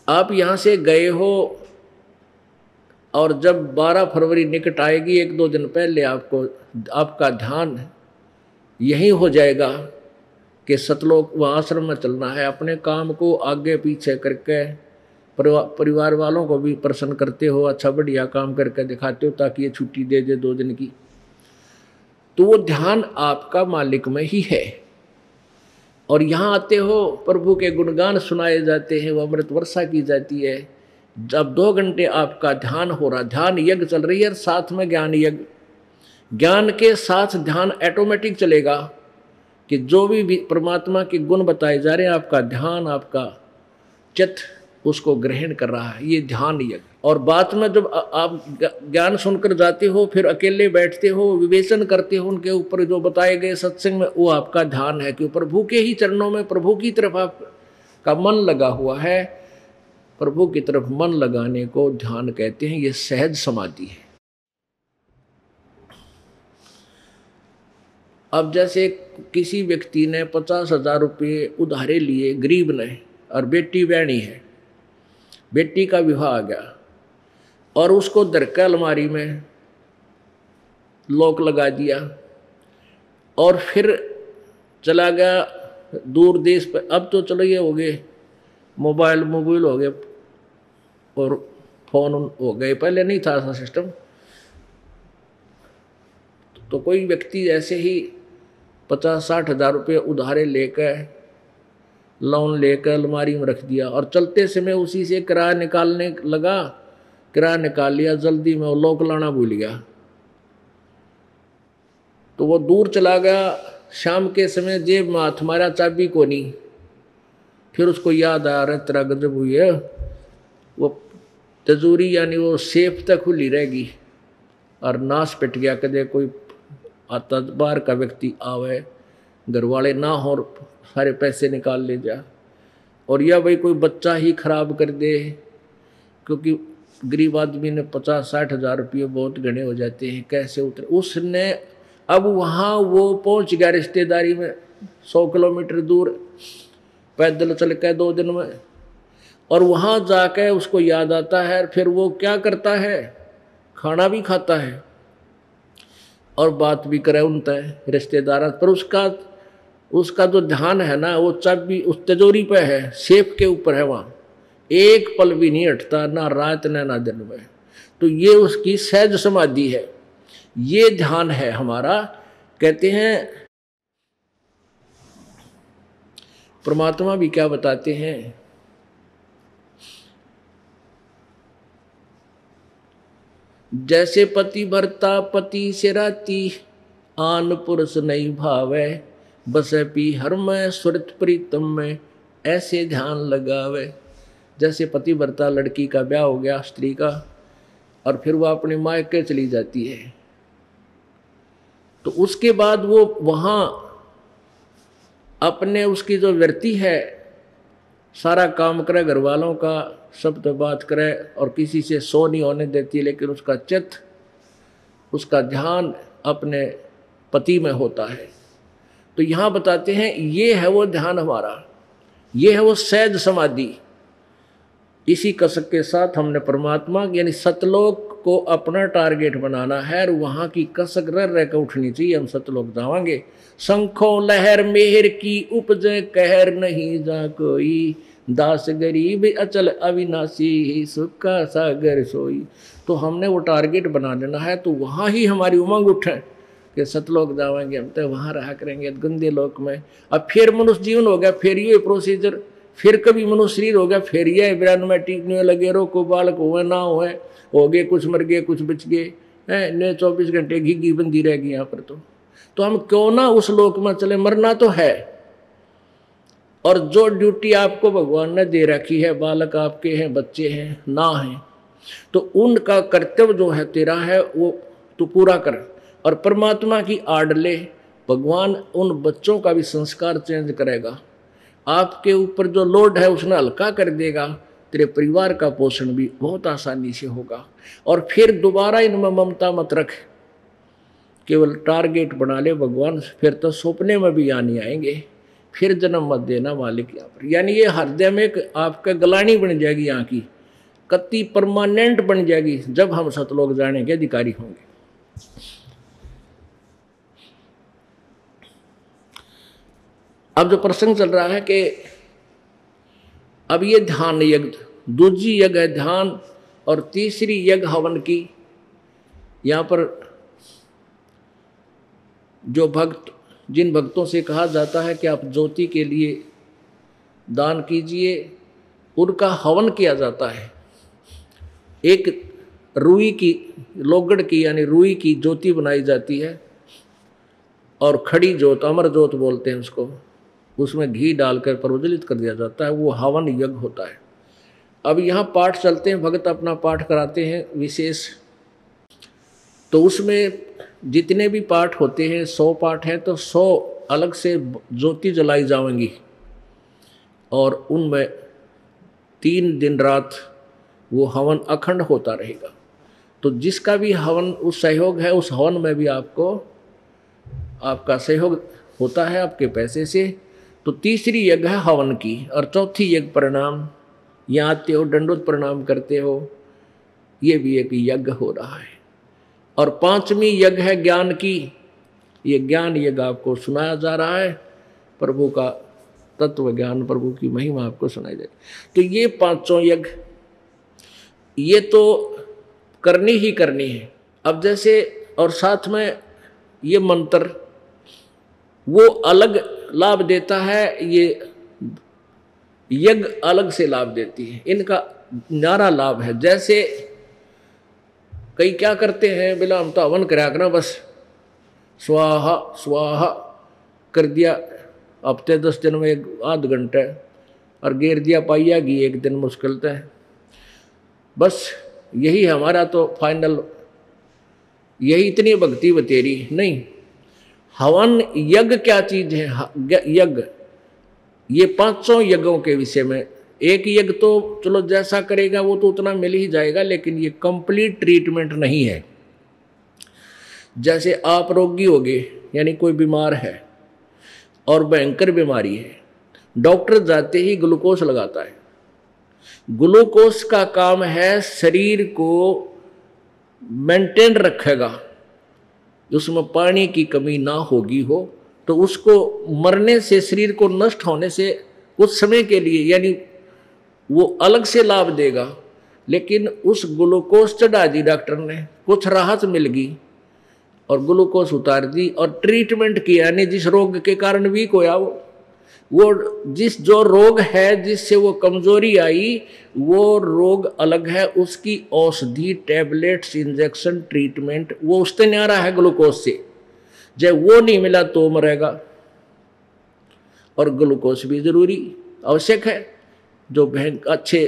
आप यहाँ से गए हो और जब 12 फरवरी निकट आएगी, 1-2 दिन पहले आपका ध्यान यही हो जाएगा कि सतलोक व आश्रम में चलना है। अपने काम को आगे पीछे करके परिवार वालों को भी प्रसन्न करते हो, अच्छा बढ़िया काम करके दिखाते हो ताकि ये छुट्टी दे दे 2 दिन की। तो वो ध्यान आपका मालिक में ही है। और यहाँ आते हो, प्रभु के गुणगान सुनाए जाते हैं, वो अमृत वर्षा की जाती है। जब 2 घंटे आपका ध्यान हो रहा, ध्यान यज्ञ चल रही है, साथ में ज्ञान यज्ञ, ज्ञान के साथ ध्यान ऑटोमेटिक चलेगा कि जो भी परमात्मा के गुण बताए जा रहे हैं, आपका ध्यान, आपका चित्त उसको ग्रहण कर रहा है। ये ध्यान यज्ञ। और बाद में जब आप ज्ञान सुनकर जाते हो, फिर अकेले बैठते हो, विवेचन करते हो उनके ऊपर जो बताए गए सत्संग में, वो आपका ध्यान है कि प्रभु के ही चरणों में, प्रभु की तरफ आपका मन लगा हुआ है। प्रभु की तरफ मन लगाने को ध्यान कहते हैं। ये सहज समाधि है। अब जैसे किसी व्यक्ति ने 50,000 रुपये उधारे लिए, गरीब ने, और बेटी बहनी है, बेटी का विवाह आ गया और उसको दरका अलमारी में लॉक लगा दिया और फिर चला गया दूर देश पर। अब तो चलो ये हो गए मोबाइल हो गए और फोन हो गए, पहले नहीं था ऐसा सिस्टम। तो कोई व्यक्ति ऐसे ही 50-60 हज़ार रुपये उधारे लेकर, लोन लेकर अलमारी में रख दिया और चलते समय उसी से किराया निकालने लगा। किराया निकाल लिया, जल्दी में वो लॉक लाना भूल गया, तो वो दूर चला गया। शाम के समय जेब में हाथ मारा, चाबी को नहीं। फिर उसको याद आया, अरे तेरा गजब हुई है, वो तिजोरी यानी वो सेफ तक खुली रहेगी और नाश पिट गया। कदे कोई आता बाहर का व्यक्ति आवे, घर वाले ना हो, सारे पैसे निकाल ले जा, और या भाई कोई बच्चा ही खराब कर दे, क्योंकि गरीब आदमी ने 50-60 हज़ार रुपये बहुत घने हो जाते हैं, कैसे उतरे। उसने अब वहाँ वो पहुँच गया रिश्तेदारी में 100 किलोमीटर दूर, पैदल चल के 2 दिन में, और वहाँ जाके उसको याद आता है। फिर वो क्या करता है, खाना भी खाता है और बात भी करे उनसे रिश्तेदार पर। उसका जो ध्यान है ना, वो चाबी उस तिजोरी पे है, सेफ के ऊपर है, वहाँ एक पल भी नहीं हटता, ना रात ना दिन में। तो ये उसकी सहज समाधि है, ये ध्यान है हमारा। कहते हैं परमात्मा भी क्या बताते हैं, जैसे पति भरता पति से राती, आन पुरुष नहीं भावे, बसे पी हर में सुरत प्रीतम में ऐसे ध्यान लगावे। जैसे पतिव्रता लड़की का ब्याह हो गया स्त्री का, और फिर वह अपने मायके चली जाती है, तो उसके बाद वो वहाँ अपने उसकी जो वृत्ति है सारा काम करे, घर वालों का सब तो बात करे और किसी से सो नहीं होने देती, लेकिन उसका चित्त उसका ध्यान अपने पति में होता है। तो यहाँ बताते हैं ये है वो ध्यान हमारा, ये है वो सहज समाधि। इसी कसक के साथ हमने परमात्मा यानी सतलोक को अपना टारगेट बनाना है और वहाँ की कसक रह कर उठनी चाहिए। हम सतलोक जावांगे। शंखों लहर मेहर की उपजे कहर नहीं जा कोई, दास गरीब अचल अविनाशी सुख का सागर सोई। तो हमने वो टारगेट बना लेना है, तो वहाँ ही हमारी उमंग उठे कि सतलोक जावांगे, हम तो वहाँ रहा करेंगे गंदे लोक में। अब फिर मनुष्य जीवन हो गया, फिर ये प्रोसीजर, फिर कभी मनुष्य शरीर हो गया, फिर ये ब्रह्म में टीकने लगे रो, को बालक हुए ना हुए, हो गए कुछ मर गए कुछ बच गए हैं, ने 24 घंटे घी बंदी रहेगी यहाँ पर। तो हम क्यों ना उस लोक में चले, मरना तो है। और जो ड्यूटी आपको भगवान ने दे रखी है, बालक आपके हैं, बच्चे हैं ना हैं, तो उनका कर्तव्य जो है तेरा है वो तू पूरा कर। और परमात्मा की आड़ ले, भगवान उन बच्चों का भी संस्कार चेंज करेगा, आपके ऊपर जो लोड है उसने हल्का कर देगा, तेरे परिवार का पोषण भी बहुत आसानी से होगा। और फिर दोबारा इनमें ममता मत रख, केवल टारगेट बना ले भगवान, फिर तो सपने में भी यहाँ नहीं आएंगे, फिर जन्म मत देना मालिक यहाँ पर। यानी ये हृदय में एक आपका गलानी बन जाएगी, यहाँ की कत्ती परमानेंट बन जाएगी जब हम सतलोक जाने के अधिकारी होंगे। अब जो प्रसंग चल रहा है कि अब ये ध्यान यज्ञ, दूसरी यज्ञ है ध्यान और तीसरी यज्ञ हवन की। यहाँ पर जो भक्त, जिन भक्तों से कहा जाता है कि आप ज्योति के लिए दान कीजिए, उनका हवन किया जाता है। एक रुई की, लोगड़ की यानी रुई की ज्योति बनाई जाती है और खड़ी ज्योत, अमर ज्योत बोलते हैं उसको, उसमें घी डालकर प्रज्वलित कर दिया जाता है, वो हवन यज्ञ होता है। अब यहाँ पाठ चलते हैं, भगत अपना पाठ कराते हैं विशेष, तो उसमें जितने भी पाठ होते हैं 100 पाठ हैं, तो 100 अलग से ज्योति जलाई जाएंगी और उनमें 3 दिन रात वो हवन अखंड होता रहेगा। तो जिसका भी हवन उस सहयोग है, उस हवन में भी आपको आपका सहयोग होता है आपके पैसे से। तो तीसरी यज्ञ है हवन की, और चौथी यज्ञ प्रणाम, यहाँ आते हो दंडोत प्रणाम करते हो, ये भी एक यज्ञ हो रहा है। और 5वीं यज्ञ है ज्ञान की, ये ज्ञान यज्ञ आपको सुनाया जा रहा है, प्रभु का तत्व ज्ञान, प्रभु की महिमा आपको सुनाई जाए। तो ये 5 यज्ञ ये तो करनी ही करनी है। अब जैसे और साथ में ये मंत्र वो अलग लाभ देता है, ये यज्ञ अलग से लाभ देती है, इनका न्यारा लाभ है। जैसे कई क्या करते हैं, बिला हम तो हवन करा करना, बस स्वाहा स्वाहा कर दिया, हफ्ते 10 दिन में 1 घंटे, और गेर दिया पाइया घी 1 दिन मुश्किल है, बस यही हमारा तो फाइनल, यही इतनी भक्ति बतेरी नहीं। हवन यज्ञ क्या चीज है, यज्ञ ये 500 यज्ञों के विषय में। एक यज्ञ तो चलो जैसा करेगा वो तो उतना मिल ही जाएगा, लेकिन ये कंप्लीट ट्रीटमेंट नहीं है। जैसे आप रोगी हो गए, यानी कोई बीमार है और भयंकर बीमारी है, डॉक्टर जाते ही ग्लूकोज लगाता है। ग्लूकोज का काम है शरीर को मेंटेन रखेगा, उसमें पानी की कमी ना होगी हो, तो उसको मरने से, शरीर को नष्ट होने से कुछ समय के लिए यानी वो अलग से लाभ देगा। लेकिन उस ग्लूकोज चढ़ा दी डॉक्टर ने, कुछ राहत मिल गई और ग्लूकोज उतार दी और ट्रीटमेंट किया, यानी जिस रोग के कारण वीक होया वो जिस जो रोग है जिससे वो कमजोरी आई, वो रोग अलग है, उसकी औषधि, टैबलेट्स, इंजेक्शन, ट्रीटमेंट वो उससे न्यारा है ग्लूकोज से। जब वो नहीं मिला तो मरेगा, और ग्लूकोज भी जरूरी आवश्यक है। जो अच्छे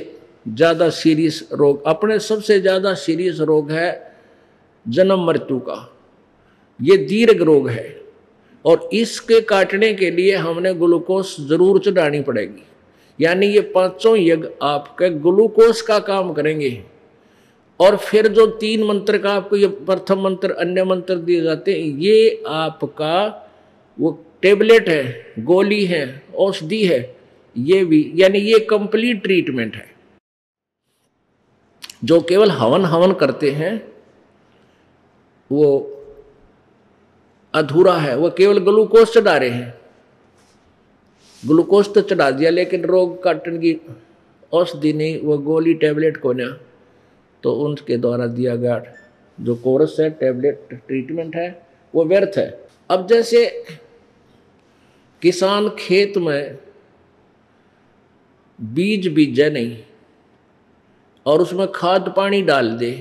ज़्यादा सीरियस रोग, अपने सबसे ज़्यादा सीरियस रोग है जन्म मृत्यु का, ये दीर्घ रोग है और इसके काटने के लिए हमने ग्लूकोज जरूर चढ़ानी पड़ेगी। यानी ये पांचों यज्ञ आपके ग्लूकोज का काम करेंगे। और फिर जो 3 मंत्र का आपको ये प्रथम मंत्र अन्य मंत्र दिए जाते हैं, ये आपका वो टेबलेट है, गोली है, औषधि है, ये भी, यानी ये कंप्लीट ट्रीटमेंट है। जो केवल हवन करते हैं वो अधूरा है, वो केवल ग्लूकोज चढ़ा रहे हैं। ग्लूकोज तो चढ़ा दिया लेकिन रोग काटने की औषधि नहीं, वो गोली टैबलेट को ना, तो उनके द्वारा दिया गया जो कोर्स है, टैबलेट ट्रीटमेंट है, वो व्यर्थ है। अब जैसे किसान खेत में बीज बीजे नहीं और उसमें खाद पानी डाल दे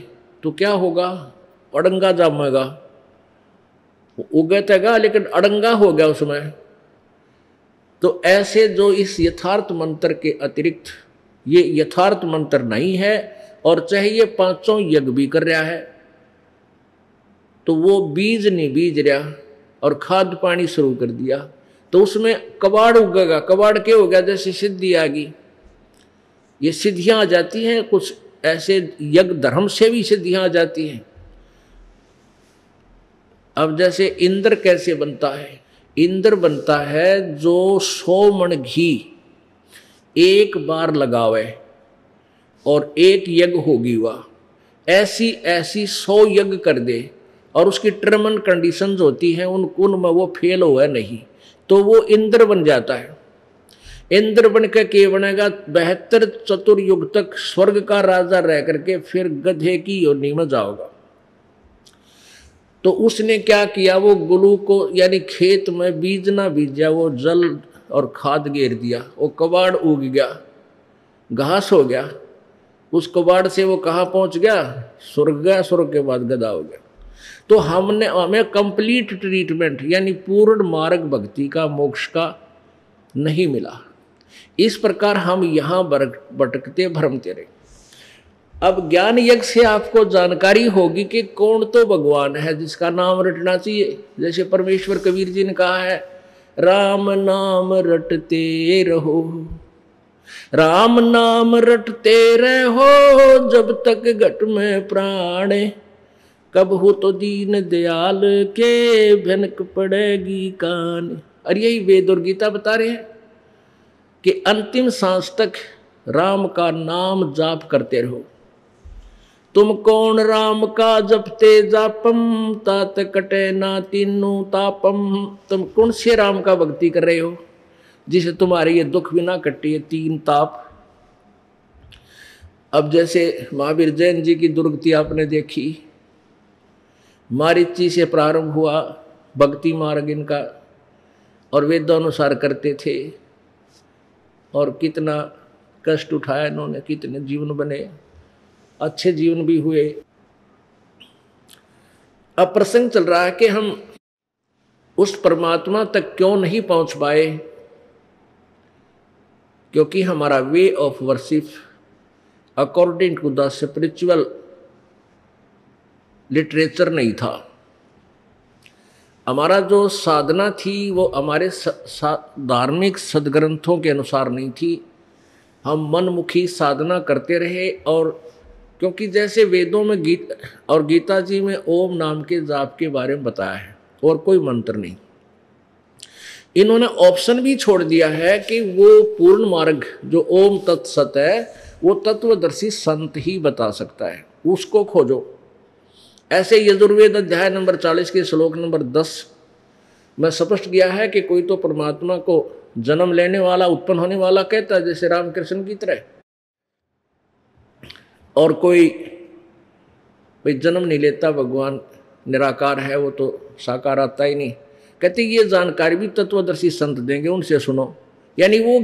तो क्या होगा? अड़ंगा जमेगा, उगेगा लेकिन अड़ंगा हो गया उसमें। तो ऐसे जो इस यथार्थ मंत्र के अतिरिक्त ये यथार्थ मंत्र नहीं है और चाहे ये पांचों यज्ञ भी कर रहा है तो वो बीज नहीं बीज रहा और खाद पानी शुरू कर दिया तो उसमें कबाड़ उगेगा। कबाड़ क्या हो गया? जैसे सिद्धि आ गई, ये सिद्धियां आ जाती हैं, कुछ ऐसे यज्ञ धर्म से भी सिद्धियां आ जाती हैं। अब जैसे इंद्र कैसे बनता है? इंद्र बनता है जो 100 मन घी एक बार लगावे और एक यज्ञ होगी वह, ऐसी 100 यज्ञ कर दे और उसकी टर्म एंड कंडीशंस होती हैं, उनमें वो फेल हुआ नहीं तो वो इंद्र बन जाता है। इंद्र बन के क्या बनेगा? 72 चतुर्युग तक स्वर्ग का राजा रह करके फिर गधे की योनि में जाओगा। तो उसने क्या किया? वो गुरु को यानी खेत में बीज ना बीजा, वो जल और खाद घेर दिया, वो कबाड़ उग गया, घास हो गया। उस कबाड़ से वो कहाँ पहुंच गया? स्वर्ग गया, स्वर्ग के बाद गधा हो गया। तो हमें कंप्लीट ट्रीटमेंट यानी पूर्ण मार्ग भक्ति का, मोक्ष का नहीं मिला। इस प्रकार हम यहाँ भटकते भ्रमते रहे। अब ज्ञान यज्ञ से आपको जानकारी होगी कि कौन तो भगवान है जिसका नाम रटना चाहिए। जैसे परमेश्वर कबीर जी ने कहा है, राम नाम रटते रहो, राम नाम रटते रहो, जब तक घट में प्राण, कब हो तो दीन दयाल के भनक पड़ेगी कान। और यही वेद और गीता बता रहे हैं कि अंतिम सांस तक राम का नाम जाप करते रहो। तुम कौन राम का जपते जापम, तात कटे ना तीनों तापम। तुम कौन से राम का भक्ति कर रहे हो जिसे तुम्हारे ये दुख भी ना कटे, ये 3 ताप। अब जैसे महावीर जैन जी की दुर्गति आपने देखी, मारीची से प्रारंभ हुआ भक्ति मार्ग इनका और वेदानुसार करते थे और कितना कष्ट उठाया इन्होंने, कितने जीवन बने, अच्छे जीवन भी हुए। अब प्रसंग चल रहा है कि हम उस परमात्मा तक क्यों नहीं पहुंच पाए, क्योंकि हमारा way of worship according to the spiritual literature नहीं था। हमारा जो साधना थी वो हमारे धार्मिक सदग्रंथों के अनुसार नहीं थी। हम मनमुखी साधना करते रहे और क्योंकि जैसे वेदों में गीता जी में ओम नाम के जाप के बारे में बताया है और कोई मंत्र नहीं। इन्होंने ऑप्शन भी छोड़ दिया है कि वो पूर्ण मार्ग जो ओम तत्सत है वो तत्वदर्शी संत ही बता सकता है, उसको खोजो। ऐसे यजुर्वेद अध्याय नंबर 40 के श्लोक नंबर 10 में स्पष्ट किया है कि कोई तो परमात्मा को जन्म लेने वाला, उत्पन्न होने वाला कहता है, जैसे रामकृष्ण की तरह, और कोई जन्म नहीं लेता, भगवान निराकार है, वो तो साकार आता ही नहीं। कहते ये जानकारी भी तत्वदर्शी संत देंगे, उनसे सुनो। यानी वो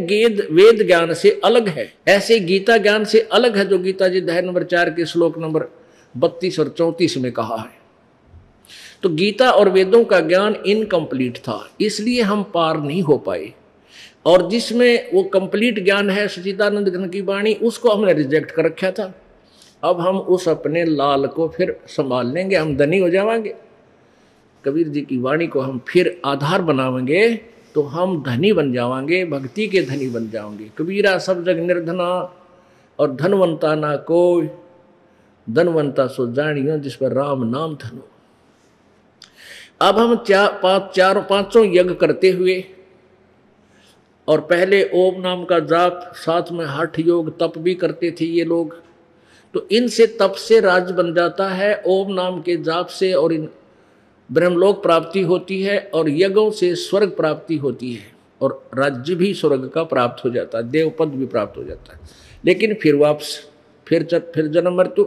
वेद ज्ञान से अलग है, ऐसे गीता ज्ञान से अलग है जो गीता जी अध्याय नंबर 4 के श्लोक नंबर 32 और 34 में कहा है। तो गीता और वेदों का ज्ञान इनकम्प्लीट था, इसलिए हम पार नहीं हो पाए। और जिसमें वो कंप्लीट ज्ञान है सच्चिदानंद घन की वाणी, उसको हमने रिजेक्ट कर रखा था। अब हम उस अपने लाल को फिर संभाल लेंगे, हम धनी हो जाएंगे। कबीर जी की वाणी को हम फिर आधार बनावेंगे तो हम धनी बन जाएंगे, भक्ति के धनी बन जाएंगे। कबीरा सब जग निर्धना और धनवंता ना कोई, धनवंता सो जानियो जिस पर राम नाम धनो। अब हम पांचों यज्ञ करते हुए और पहले ओम नाम का जाप, साथ में हठ योग तप भी करते थे ये लोग। तो इनसे तप से राज बन जाता है, ओम नाम के जाप से और इन ब्रह्मलोक प्राप्ति होती है, और यज्ञों से स्वर्ग प्राप्ति होती है, और राज्य भी स्वर्ग का प्राप्त हो जाता है, देवपद भी प्राप्त हो जाता है। लेकिन फिर वापस फिर जन्म मृत्यु।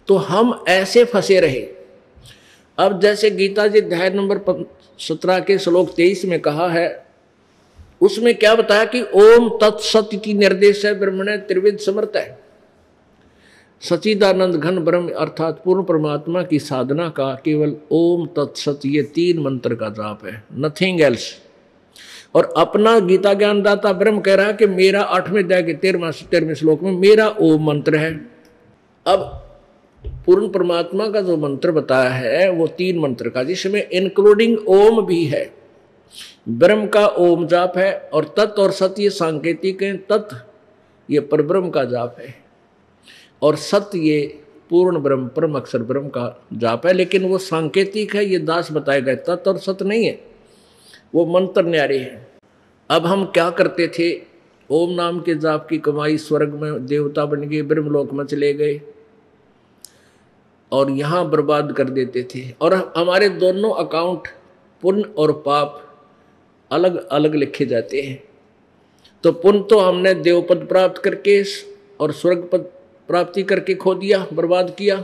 तो हम ऐसे फंसे रहे। अब जैसे गीता जी अध्याय नंबर 17 के श्लोक 23 में कहा है, उसमें क्या बताया कि ओम तत्सत इति निर्देश है ब्रह्मणे त्रिविध समर्थ है। सच्चिदानंद घन ब्रह्म अर्थात पूर्ण परमात्मा की साधना का केवल ओम तत्सत ये 3 मंत्र का जाप है, नथिंग एल्स। और अपना गीता ज्ञानदाता ब्रह्म कह रहा है कि मेरा 8वें अध्याय के 13वें श्लोक में मेरा ओम मंत्र है। अब पूर्ण परमात्मा का जो मंत्र बताया है वो 3 मंत्र का, जिसमें इंक्लूडिंग ओम भी है। ब्रह्म का ओम जाप है, और तत् और सत ये सांकेतिक है। तत् ये परब्रह्म का जाप है, और सत्य ये पूर्ण ब्रह्म परम अक्षर ब्रह्म का जाप है। लेकिन वो सांकेतिक है, ये दास बताए गए, तत्व और सत्य नहीं है, वो मंत्र न्यारे हैं। अब हम क्या करते थे, ओम नाम के जाप की कमाई स्वर्ग में देवता बन गए, ब्रह्मलोक में चले गए और यहाँ बर्बाद कर देते थे। और हमारे दोनों अकाउंट पुण्य और पाप अलग अलग लिखे जाते हैं। तो पुण्य तो हमने देवपद प्राप्त करके और स्वर्ग पद प्राप्ति करके खो दिया, बर्बाद किया,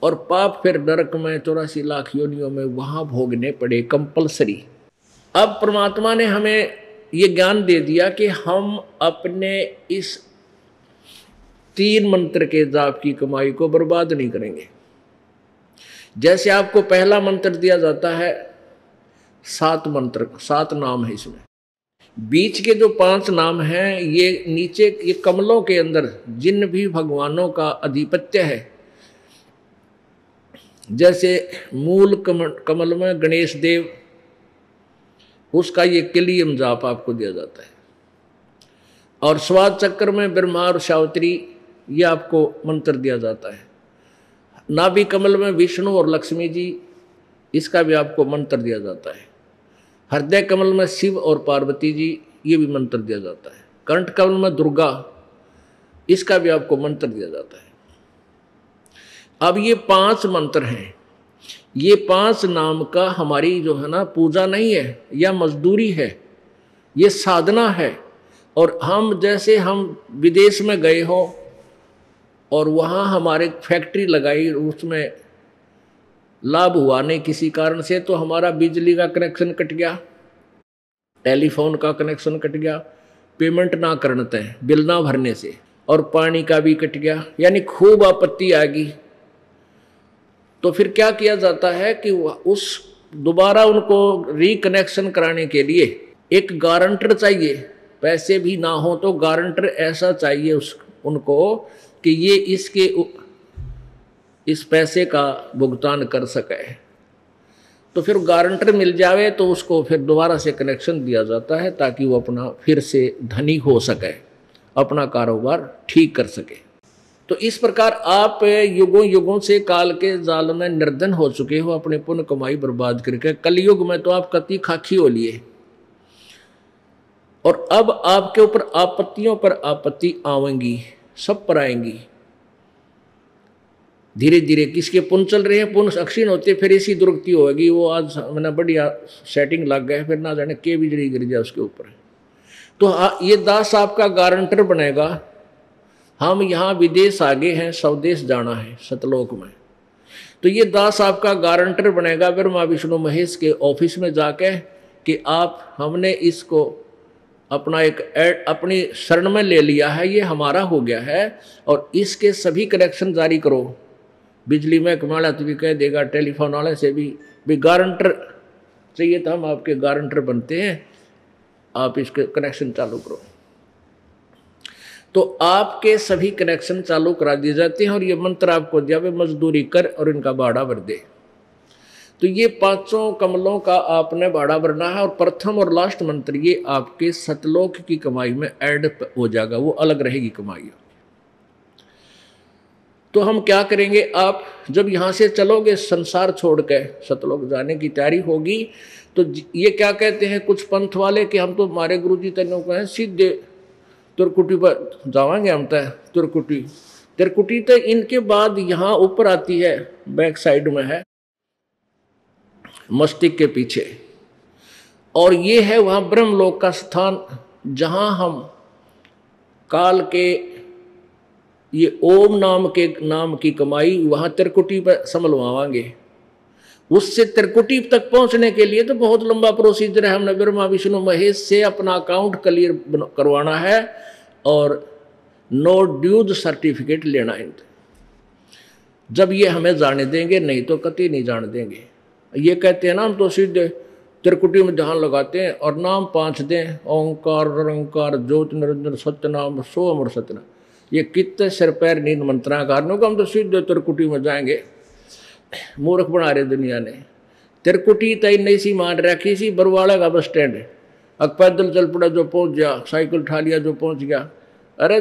और पाप फिर नरक में 84 लाख योनियों में वहां भोगने पड़े कंपलसरी। अब परमात्मा ने हमें ये ज्ञान दे दिया कि हम अपने इस 3 मंत्र के जाप की कमाई को बर्बाद नहीं करेंगे। जैसे आपको पहला मंत्र दिया जाता है, 7 मंत्र, 7 नाम है इसमें। बीच के जो 5 नाम हैं, ये नीचे ये कमलों के अंदर जिन भी भगवानों का अधिपत्य है, जैसे मूल कमल में गणेश देव, उसका ये किलियम जाप आपको दिया जाता है। और स्वाद चक्र में ब्रह्मा और सावित्री, ये आपको मंत्र दिया जाता है। नाभि कमल में विष्णु और लक्ष्मी जी, इसका भी आपको मंत्र दिया जाता है। हृदय कमल में शिव और पार्वती जी, ये भी मंत्र दिया जाता है। कंठ कमल में दुर्गा, इसका भी आपको मंत्र दिया जाता है। अब ये 5 मंत्र हैं। ये 5 नाम का हमारी जो है ना पूजा नहीं है या मजदूरी है, ये साधना है। और हम जैसे हम विदेश में गए हो और वहाँ हमारे फैक्ट्री लगाई, उसमें लाभ हुआ नहीं किसी कारण से, तो हमारा बिजली का कनेक्शन कट गया, टेलीफोन का कनेक्शन कट गया, पेमेंट ना करने तय, बिल ना भरने से, और पानी का भी कट गया, यानी खूब आपत्ति आ गई। तो फिर क्या किया जाता है कि उस दोबारा उनको रिकनेक्शन कराने के लिए एक गारंटर चाहिए। पैसे भी ना हो तो गारंटर ऐसा चाहिए उनको कि ये इस पैसे का भुगतान कर सके। तो फिर गारंटर मिल जावे तो उसको फिर दोबारा से कनेक्शन दिया जाता है, ताकि वो अपना फिर से धनी हो सके, अपना कारोबार ठीक कर सके। तो इस प्रकार आप युगों युगों से काल के जाल में निर्धन हो चुके हो, अपने पुण्य कमाई बर्बाद करके। कलयुग में तो आप कति खाकी हो लिए, और अब आपके ऊपर आपत्तियों पर आपत्ति आवेंगी, सब पर आएंगी। धीरे धीरे किसके पुण्य चल रहे हैं, पुण्य अक्षीण होते, फिर ऐसी दुर्गति होगी। वो आज मैंने बढ़िया सेटिंग लग गए, फिर ना जाने के बिजली गिर जाए उसके ऊपर। तो ये दास आपका गारंटर बनेगा। हम यहाँ विदेश आगे हैं, स्वदेश जाना है सतलोक में, तो ये दास आपका गारंटर बनेगा ब्रह्मा विष्णु महेश के ऑफिस में जाके कि आप, हमने इसको अपना अपनी शरण में ले लिया है, ये हमारा हो गया है, और इसके सभी कनेक्शन जारी करो। बिजली महकमा वाला तो भी कह देगा, टेलीफोन वाले से भी गारंटर चाहिए, तो हम आपके गारंटर बनते हैं, आप इसके कनेक्शन चालू करो। तो आपके सभी कनेक्शन चालू करा दिए जाते हैं और ये मंत्र आपको दिया वे मजदूरी कर और इनका भाड़ा भर दे। तो ये पांचों कमलों का आपने भाड़ा भरना है और प्रथम और लास्ट मंत्र ये आपके सतलोक की कमाई में ऐड हो जाएगा, वो अलग रहेगी कमाई। तो हम क्या करेंगे, आप जब यहाँ से चलोगे संसार छोड़ के सतलोक जाने की तैयारी होगी, तो ये क्या कहते हैं कुछ पंथ वाले कि हम तो हमारे गुरुजी तैनों को हैं सीधे तुरकुटी पर जावांगे, हम तय तुरकुटी तिरकुटी तो इनके बाद यहाँ ऊपर आती है, बैक साइड में है मस्तिष्क के पीछे, और ये है वहाँ ब्रह्मलोक का स्थान जहाँ हम काल के ये ओम नाम की कमाई वहाँ तिरकुटी पर संभलवाएंगे। उससे तिरकुटी तक पहुँचने के लिए तो बहुत लंबा प्रोसीजर है। हमने ब्रह्मा विष्णु महेश से अपना अकाउंट क्लियर करवाना है और नो ड्यूज सर्टिफिकेट लेना है। जब ये हमें जाने देंगे, नहीं तो कतई नहीं जाने देंगे। ये कहते हैं ना हम तो सीधे त्रिकुटी में ध्यान लगाते हैं और नाम 5 दें, ओंकार निरंकार ज्योति निरंजन सत्यनाम सो अमर सत्यनाम। ये कितने सिर पैर नींद मंत्रा कारणों को हम तो सीधे त्रिकुटी में जाएंगे। मूर्ख बना रहे दुनिया ने। त्रिकुटी तय नहीं सी मान रखी सी बरवाड़ा का बस स्टैंड है, अब पैदल चल पड़ा जो पहुंच गया, साइकिल उठा लिया जो पहुंच गया। अरे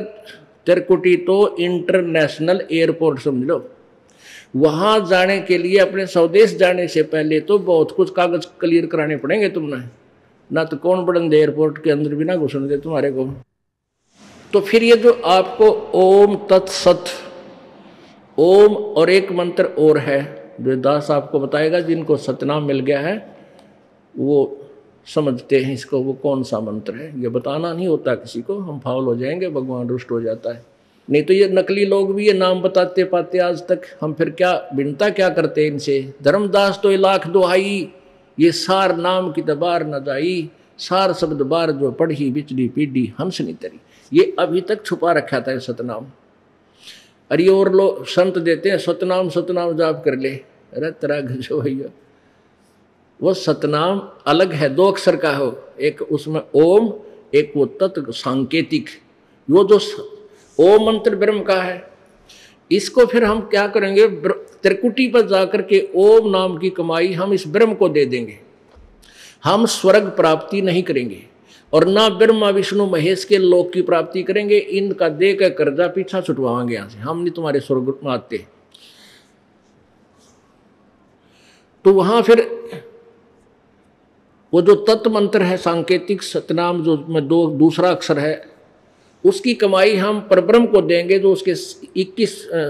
त्रिकुटी तो इंटरनेशनल एयरपोर्ट समझ लो। वहां जाने के लिए अपने स्वदेश जाने से पहले तो बहुत कुछ कागज क्लियर कराने पड़ेंगे तुमने, ना तो कौन बड़न दे एयरपोर्ट के अंदर भी ना घुसने दे तुम्हारे को। तो फिर ये जो आपको ओम तत्सत, ओम और एक मंत्र और है जो दास आपको बताएगा, जिनको सतनाम मिल गया है वो समझते हैं इसको, वो कौन सा मंत्र है। ये बताना नहीं होता किसी को, हम फाउल हो जाएंगे, भगवान रुष्ट हो जाता है। नहीं तो ये नकली लोग भी ये नाम बताते पाते आज तक, हम फिर क्या भिन्नता क्या करते हैं इनसे। धर्मदास तो लाख दुहाई, ये सार नाम की दबार न जाई, सार शब्द बार जो पढ़ी बिचड़ी पीढ़ी हंस नहीं तरी। ये अभी तक छुपा रखा था सतनाम। अरे और लोग संत देते हैं सतनाम सतनाम जाप कर ले, अरे तेरा गजो भैया। वो सतनाम अलग है, 2 अक्षर का हो, एक उसमें ओम, एक वो तत्व सांकेतिक। वो जो ओम मंत्र ब्रह्म का है, इसको फिर हम क्या करेंगे, त्रिकुटी पर जाकर के ओम नाम की कमाई हम इस ब्रह्म को दे देंगे। हम स्वर्ग प्राप्ति नहीं करेंगे और ना ब्रह्मा विष्णु महेश के लोक की प्राप्ति करेंगे। इनका दे कर कर्जा पीछा छुटवाएंगे यहाँ से, हम नहीं तुम्हारे स्वर्ग में आते। तो वहां फिर वो जो तत्व मंत्र है सांकेतिक सतनाम, जो में 2 दूसरा अक्षर है, उसकी कमाई हम परब्रह्म को देंगे, जो उसके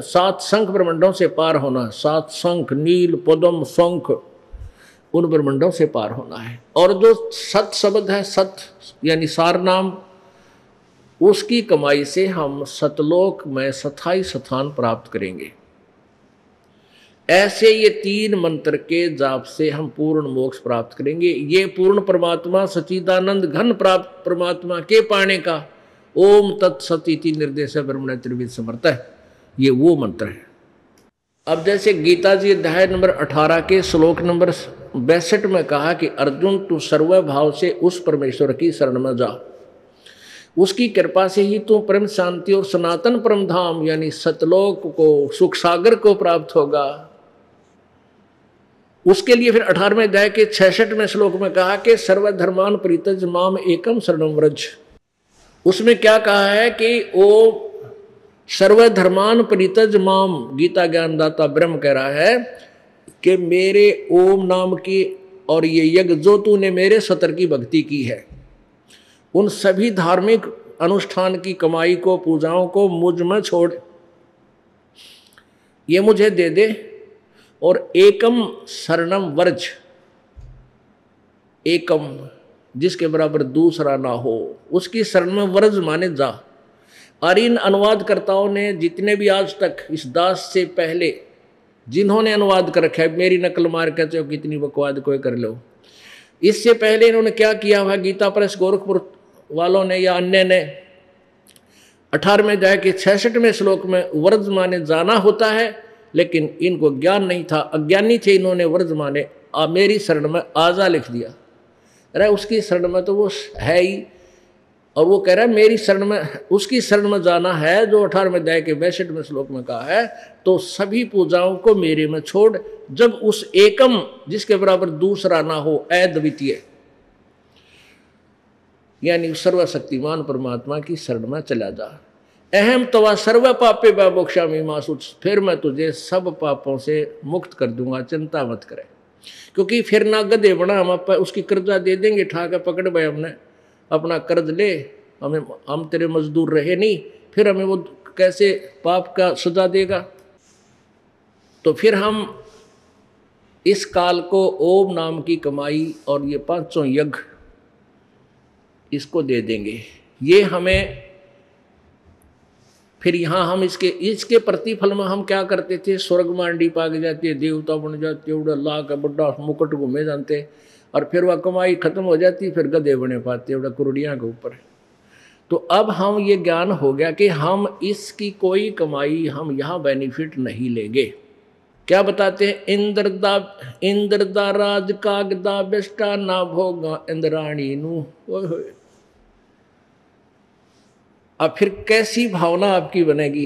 7 शंख ब्रह्मंडों से पार होना। 7 शंख नील पद्म शंख, उन ब्रह्मंडों से पार होना है। और जो सत शब्द है, सत यानी सार नाम, उसकी कमाई से हम सतलोक में स्थायी स्थान प्राप्त करेंगे। ऐसे ये 3 मंत्र के जाप से हम पूर्ण मोक्ष प्राप्त करेंगे। ये पूर्ण परमात्मा सच्चिदानंद घन प्राप्त परमात्मा के पाने का ओम तत्सत इति निर्देश ब्रह्मण त्रिविध समर्थ है, ये वो मंत्र है। अब जैसे गीता जी अध्याय नंबर 18 के श्लोक नंबर 62 में कहा कि अर्जुन तू सर्व भाव से उस परमेश्वर की शरण में जा, उसकी कृपा से ही तू परम शांति और सनातन परम धाम यानी सतलोक को, सुख सागर को प्राप्त होगा। उसके लिए फिर 18वें अध्याय के 66वें श्लोक में कहा कि सर्वधर्मान परित्यज माम एकम शरणम व्रज। उसमें क्या कहा है कि ओ सर्वधर्मान परित्यज माम, गीता ज्ञानदाता ब्रह्म कह रहा है कि मेरे ओम नाम की और ये यज्ञ जो तूने मेरे सतर की भक्ति की है, उन सभी धार्मिक अनुष्ठान की कमाई को, पूजाओं को मुझ में छोड़, ये मुझे दे दे और एकम शरणम वर्ज, एकम जिसके बराबर दूसरा ना हो, उसकी शरण में वर्ज माने जा। और इन अनुवादकर्ताओं ने जितने भी आज तक इस दास से पहले जिन्होंने अनुवाद कर रखा है, मेरी नकल मार कहते हो कितनी बकवाद कोई कर लो, इससे पहले इन्होंने क्या किया हुआ, गीता प्रेस गोरखपुर वालों ने या अन्य ने 18वें अध्याय के 66वें श्लोक में वर्ज माने जाना होता है, लेकिन इनको ज्ञान नहीं था, अज्ञानी थे, इन्होंने वर्ज माने मेरी शरण में आजा लिख दिया। अरे उसकी शरण में तो वो है ही, और वो कह रहा है मेरी शरण में, उसकी शरण में जाना है जो 18वें अध्याय के 62वें श्लोक में कहा है, तो सभी पूजाओं को मेरे में छोड़, जब उस एकम जिसके बराबर दूसरा ना हो, अद्वितीय यानी सर्वशक्तिमान परमात्मा की शरण में चला जा। अहम तवा सर्व पापे व मोक्षामि मा शुच, फिर मैं तुझे सब पापों से मुक्त कर दूंगा, चिंता मत करे। क्योंकि फिर ना गधे बना, हम उसकी कर्जा दे देंगे, ठाकर पकड़ भाई हमने अपना कर्ज ले, हमें हम तेरे मजदूर रहे नहीं, फिर हमें वो कैसे पाप का सजा देगा। तो फिर हम इस काल को ओम नाम की कमाई और ये 500 यज्ञ इसको दे देंगे। ये हमें फिर यहाँ हम इसके प्रतिफल में हम क्या करते थे, स्वर्ग मांडी पाग जाते, देवता बन जाते, उड़ा ला का बड़ा मुकुट घूमे जानते, और फिर वह कमाई खत्म हो जाती, फिर गधे बने पाते उड़ा कुरुड़ियाँ के ऊपर। तो अब हम ये ज्ञान हो गया कि हम इसकी कोई कमाई हम यहाँ बेनिफिट नहीं लेंगे। क्या बताते हैं, इंद्रदा राज कागदा बेस्टा ना भोगा इंद्राणी नू। अब फिर कैसी भावना आपकी बनेगी।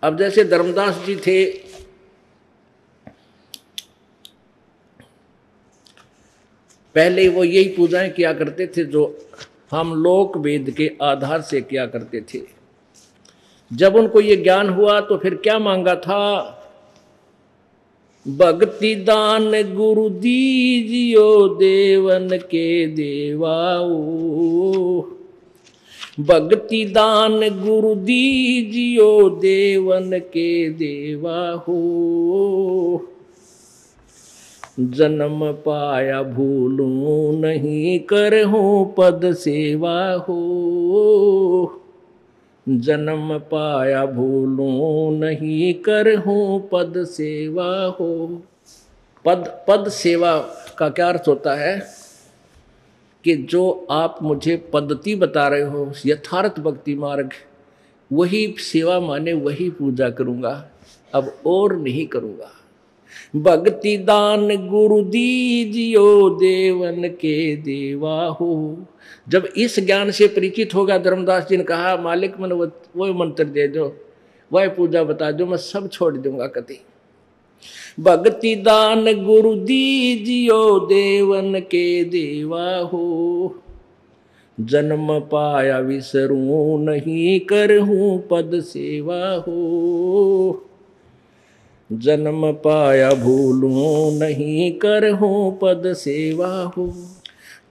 अब जैसे धर्मदास जी थे, पहले वो यही पूजाएं किया करते थे जो हम लोक वेद के आधार से किया करते थे। जब उनको ये ज्ञान हुआ तो फिर क्या मांगा था, भक्ति दान गुरु दीजियो देवन के देवाओ, भक्ति दान गुरु दीजियो देवन के देवा हो, जन्म पाया भूलूं नहीं करहूं पद सेवा हो, जन्म पाया भूलूं नहीं करहूं पद सेवा हो। पद सेवा का क्या अर्थ होता है कि जो आप मुझे पद्धति बता रहे हो, यथार्थ भक्ति मार्ग, वही सेवा माने वही पूजा करूँगा, अब और नहीं करूँगा। भक्ति दान गुरु दीजियो देवन के देवा हो। जब इस ज्ञान से परिचित होगा, धर्मदास जी ने कहा मालिक मन वो मंत्र दे दो, वह पूजा बता दो, मैं सब छोड़ दूंगा कति। भक्ति दान गुरु दीजियो देवन के देवा हो, जन्म पाया विसरूं नहीं करहूं पद सेवा हो, जन्म पाया भूलूं नहीं करहूं पद सेवा हो।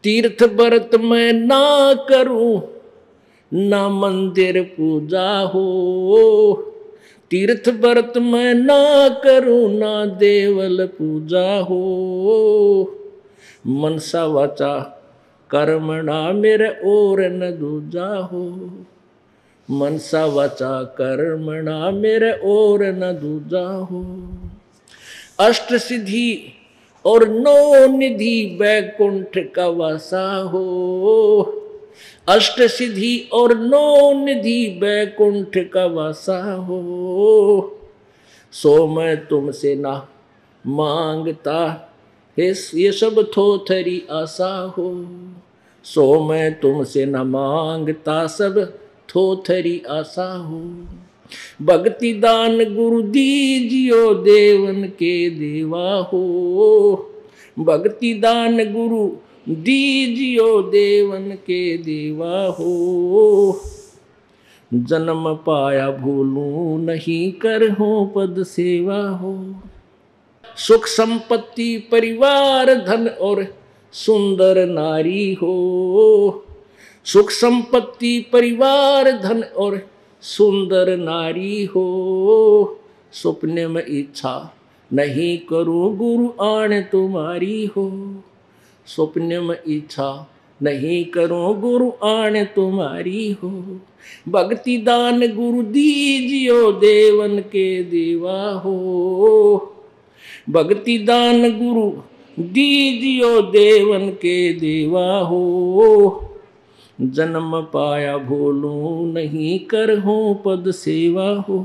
तीर्थ व्रत मैं ना करूं ना मंदिर पूजा हो, तीर्थ व्रत मैं ना करूं ना देवल पूजा हो, मनसा वाचा कर्मणा मेरे और न दूजा हो, मनसा वाचा कर्मणा मेरे और न दूजा हो। अष्ट सिद्धि और 9 निधि बैकुंठ का वासा हो, अष्ट सिद्धि और 9 निधि बैकुंठ का वासा हो, सो मैं तुमसे ना मांगता ये सब थोथरी आशा हो, सो मैं तुमसे न मांगता सब थोथरी आशा हो। भक्ति दान गुरु दीजियो देवन के देवा हो, भक्ति दान गुरु दीजियो देवन के देवा हो, जन्म पाया भूलूं नहीं करहूं पद सेवा हो। सुख संपत्ति परिवार धन और सुंदर नारी हो, सुख संपत्ति परिवार धन और सुंदर नारी हो, सपने में इच्छा नहीं करूं गुरु आण तुम्हारी हो, सपने में इच्छा नहीं करूं गुरु आण तुम्हारी हो। भक्ति दान गुरु दीजियो देवन के देवा हो, भक्ति दान गुरु दीजियो देवन के देवा हो, जन्म पाया भूलूं नहीं करहूं पद सेवा हो।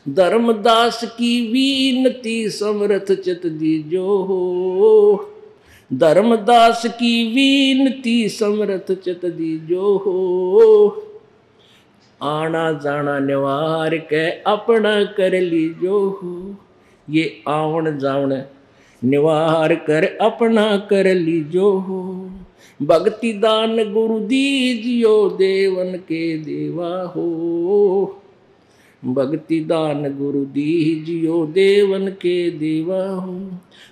धर्मदास की विनती समर्थ चित दीजो हो, धर्मदास की विनती समर्थ चित दीजो हो। आना जाना निवार के अपना कर लीजो हो, ये आवन जावन निवार कर अपना कर लीजो हो। भक्ति दान गुरु दीजियो देवन के देवा हो, भक्ति दान गुरु दीजियो देवन के देवा हो।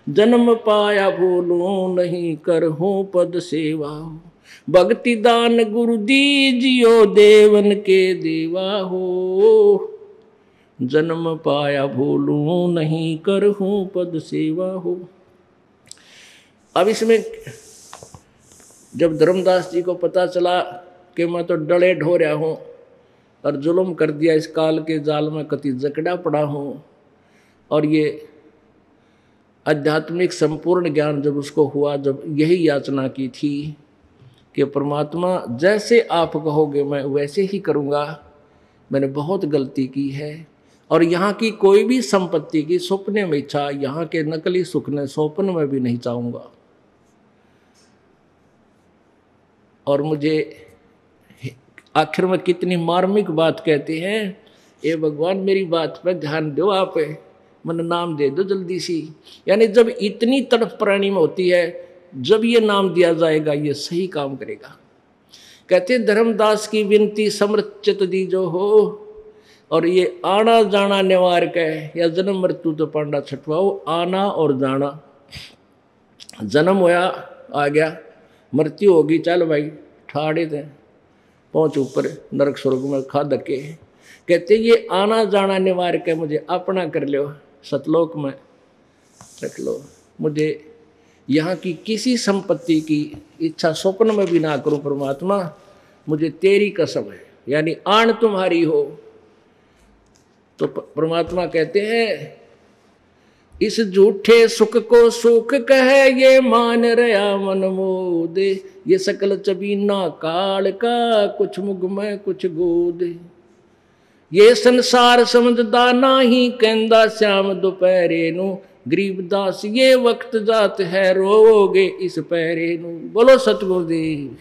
जन्म पाया भूलो नहीं करहूं पद सेवा हो, भक्ति दान गुरु दीजियो देवन के देवा हो। जन्म पाया भूलूं नहीं करहूं पद सेवा हो। अब इसमें जब धर्मदास जी को पता चला कि मैं तो डले ढो रहा हूँ और जुल्म कर दिया, इस काल के जाल में कति जकड़ा पड़ा हूँ, और ये आध्यात्मिक संपूर्ण ज्ञान जब उसको हुआ, जब यही याचना की थी कि परमात्मा जैसे आप कहोगे मैं वैसे ही करूँगा, मैंने बहुत गलती की है और यहाँ की कोई भी संपत्ति की सपने में इच्छा, यहाँ के नकली सुख ने स्वप्न में भी नहीं चाहूँगा। और मुझे आखिर में कितनी मार्मिक बात कहते हैं, ए भगवान मेरी बात पर ध्यान दो, आप मन नाम दे दो जल्दी सी। यानी जब इतनी तड़फ प्राणी में होती है, जब ये नाम दिया जाएगा ये सही काम करेगा। कहते धर्मदास की विनती समर्थ चित दीजो हो, और ये आना जाना निवार के, या जन्म मृत्यु तो पांडा छठवाओ, आना और जाना। जन्म होया आ गया, मृत्यु होगी चल भाई ठाड़े थे पहुँच ऊपर नरक स्वर्ग में खा धके। कहते ये आना जाना निवार के मुझे अपना कर लो, सतलोक में रख लो, मुझे यहाँ की किसी संपत्ति की इच्छा स्वप्न में भी ना करूं परमात्मा, मुझे तेरी कसम है। यानी आन तुम्हारी हो। तो परमात्मा कहते हैं इस झूठे सुख को सुख कहे ये मान रहा मन मोदे, ये सकल चबीना काल का कुछ मुग में कुछ गोद। ये संसार समझदा नाही कहंदा श्याम दोपहरे नू, गरीबदास ये वक्त जात है रोगे इस पैरे नू। बोलो सतगुरुदेव।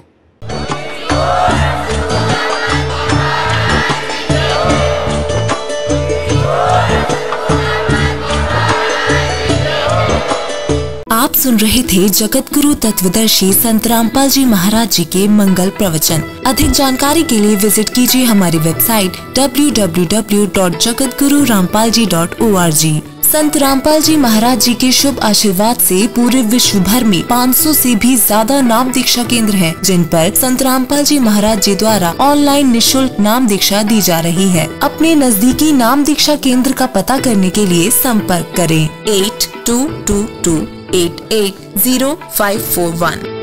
आप सुन रहे थे जगत गुरु तत्वदर्शी संत रामपाल जी महाराज जी के मंगल प्रवचन। अधिक जानकारी के लिए विजिट कीजिए हमारी वेबसाइट www.jagatgururampalji.org। संत रामपाल जी महाराज जी के शुभ आशीर्वाद से पूरे विश्व भर में 500 से भी ज्यादा नाम दीक्षा केंद्र हैं, जिन पर संत रामपाल जी महाराज जी द्वारा ऑनलाइन निशुल्क नाम दीक्षा दी जा रही है। अपने नजदीकी नाम दीक्षा केंद्र का पता करने के लिए संपर्क करें 8222880541।